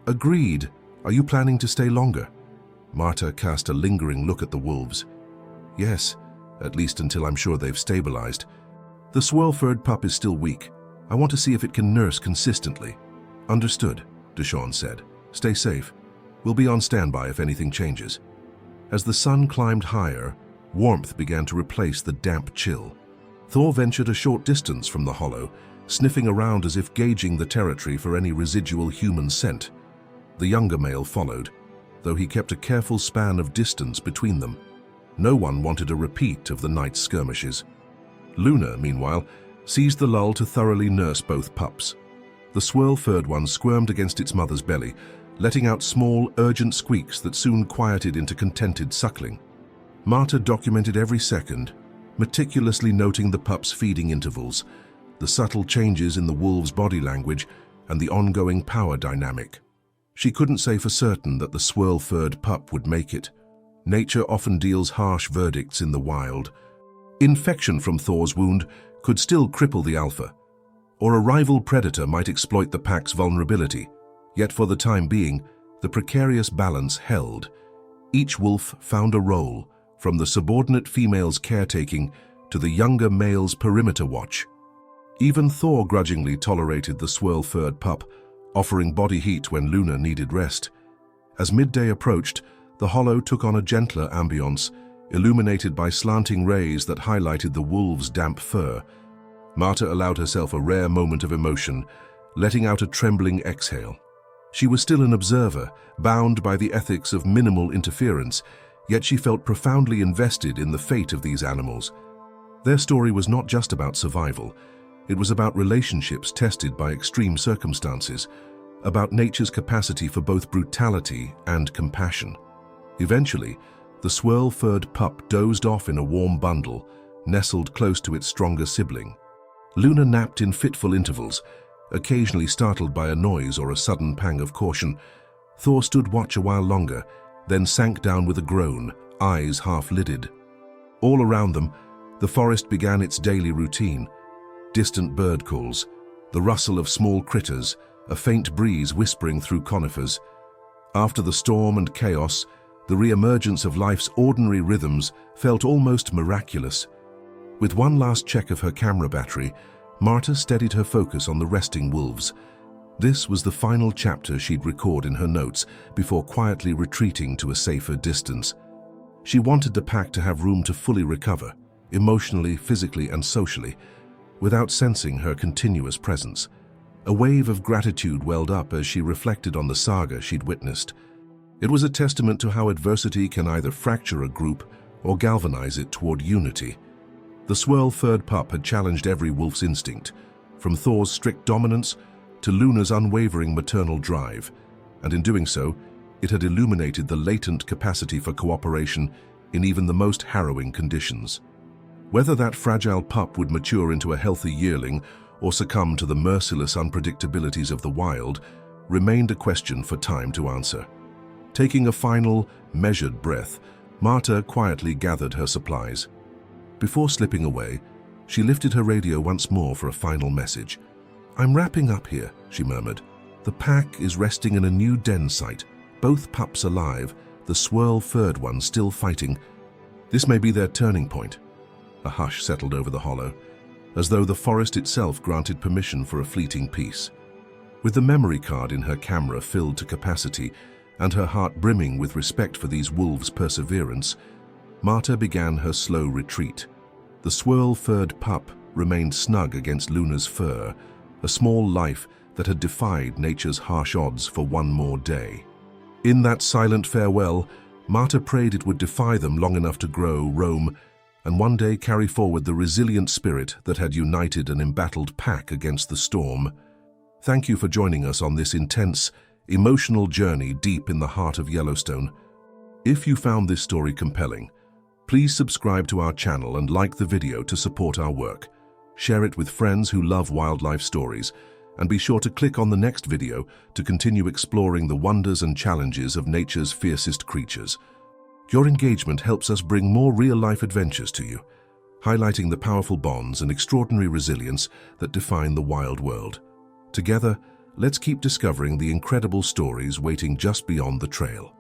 "Agreed. Are you planning to stay longer?" Marta cast a lingering look at the wolves. "Yes, at least until I'm sure they've stabilized. The swirl-furred pup is still weak. I want to see if it can nurse consistently." "Understood," Deshawn said. "Stay safe. We'll be on standby if anything changes." As the sun climbed higher, warmth began to replace the damp chill. Thor ventured a short distance from the hollow, sniffing around as if gauging the territory for any residual human scent. The younger male followed, though he kept a careful span of distance between them. No one wanted a repeat of the night's skirmishes. Luna, meanwhile, seized the lull to thoroughly nurse both pups. The swirl-furred one squirmed against its mother's belly, letting out small, urgent squeaks that soon quieted into contented suckling. Marta documented every second, meticulously noting the pup's feeding intervals, the subtle changes in the wolf's body language, and the ongoing power dynamic. She couldn't say for certain that the swirl-furred pup would make it. Nature often deals harsh verdicts in the wild. Infection from Thor's wound could still cripple the alpha, or a rival predator might exploit the pack's vulnerability. Yet for the time being, the precarious balance held. Each wolf found a role, from the subordinate female's caretaking to the younger male's perimeter watch. Even Thor grudgingly tolerated the swirl-furred pup, offering body heat when Luna needed rest. As midday approached, the hollow took on a gentler ambience, illuminated by slanting rays that highlighted the wolf's damp fur. Marta allowed herself a rare moment of emotion, letting out a trembling exhale. She was still an observer, bound by the ethics of minimal interference, yet she felt profoundly invested in the fate of these animals. Their story was not just about survival. It was about relationships tested by extreme circumstances, about nature's capacity for both brutality and compassion. Eventually, the swirl-furred pup dozed off in a warm bundle, nestled close to its stronger sibling. Luna napped in fitful intervals, occasionally startled by a noise or a sudden pang of caution. Thor stood watch a while longer, then sank down with a groan, eyes half-lidded. All around them, the forest began its daily routine. Distant bird calls, the rustle of small critters, a faint breeze whispering through conifers. After the storm and chaos, the re-emergence of life's ordinary rhythms felt almost miraculous. With one last check of her camera battery, Marta steadied her focus on the resting wolves. This was the final chapter she'd record in her notes before quietly retreating to a safer distance. She wanted the pack to have room to fully recover, emotionally, physically, and socially, without sensing her continuous presence. A wave of gratitude welled up as she reflected on the saga she'd witnessed. It was a testament to how adversity can either fracture a group or galvanize it toward unity. The swirl-furred pup had challenged every wolf's instinct, from Thor's strict dominance to Luna's unwavering maternal drive, and in doing so, it had illuminated the latent capacity for cooperation in even the most harrowing conditions. Whether that fragile pup would mature into a healthy yearling or succumb to the merciless unpredictabilities of the wild remained a question for time to answer. Taking a final, measured breath, Marta quietly gathered her supplies. Before slipping away, she lifted her radio once more for a final message. "I'm wrapping up here," she murmured. "The pack is resting in a new den site, both pups alive, the swirl-furred one still fighting. This may be their turning point." A hush settled over the hollow, as though the forest itself granted permission for a fleeting peace. With the memory card in her camera filled to capacity and her heart brimming with respect for these wolves' perseverance, Marta began her slow retreat. The swirl-furred pup remained snug against Luna's fur, a small life that had defied nature's harsh odds for one more day. In that silent farewell, Marta prayed it would defy them long enough to grow, roam, and one day carry forward the resilient spirit that had united an embattled pack against the storm. Thank you for joining us on this intense, emotional journey deep in the heart of Yellowstone. If you found this story compelling, please subscribe to our channel and like the video to support our work. Share it with friends who love wildlife stories, and be sure to click on the next video to continue exploring the wonders and challenges of nature's fiercest creatures. Your engagement helps us bring more real-life adventures to you, highlighting the powerful bonds and extraordinary resilience that define the wild world. Together, let's keep discovering the incredible stories waiting just beyond the trail.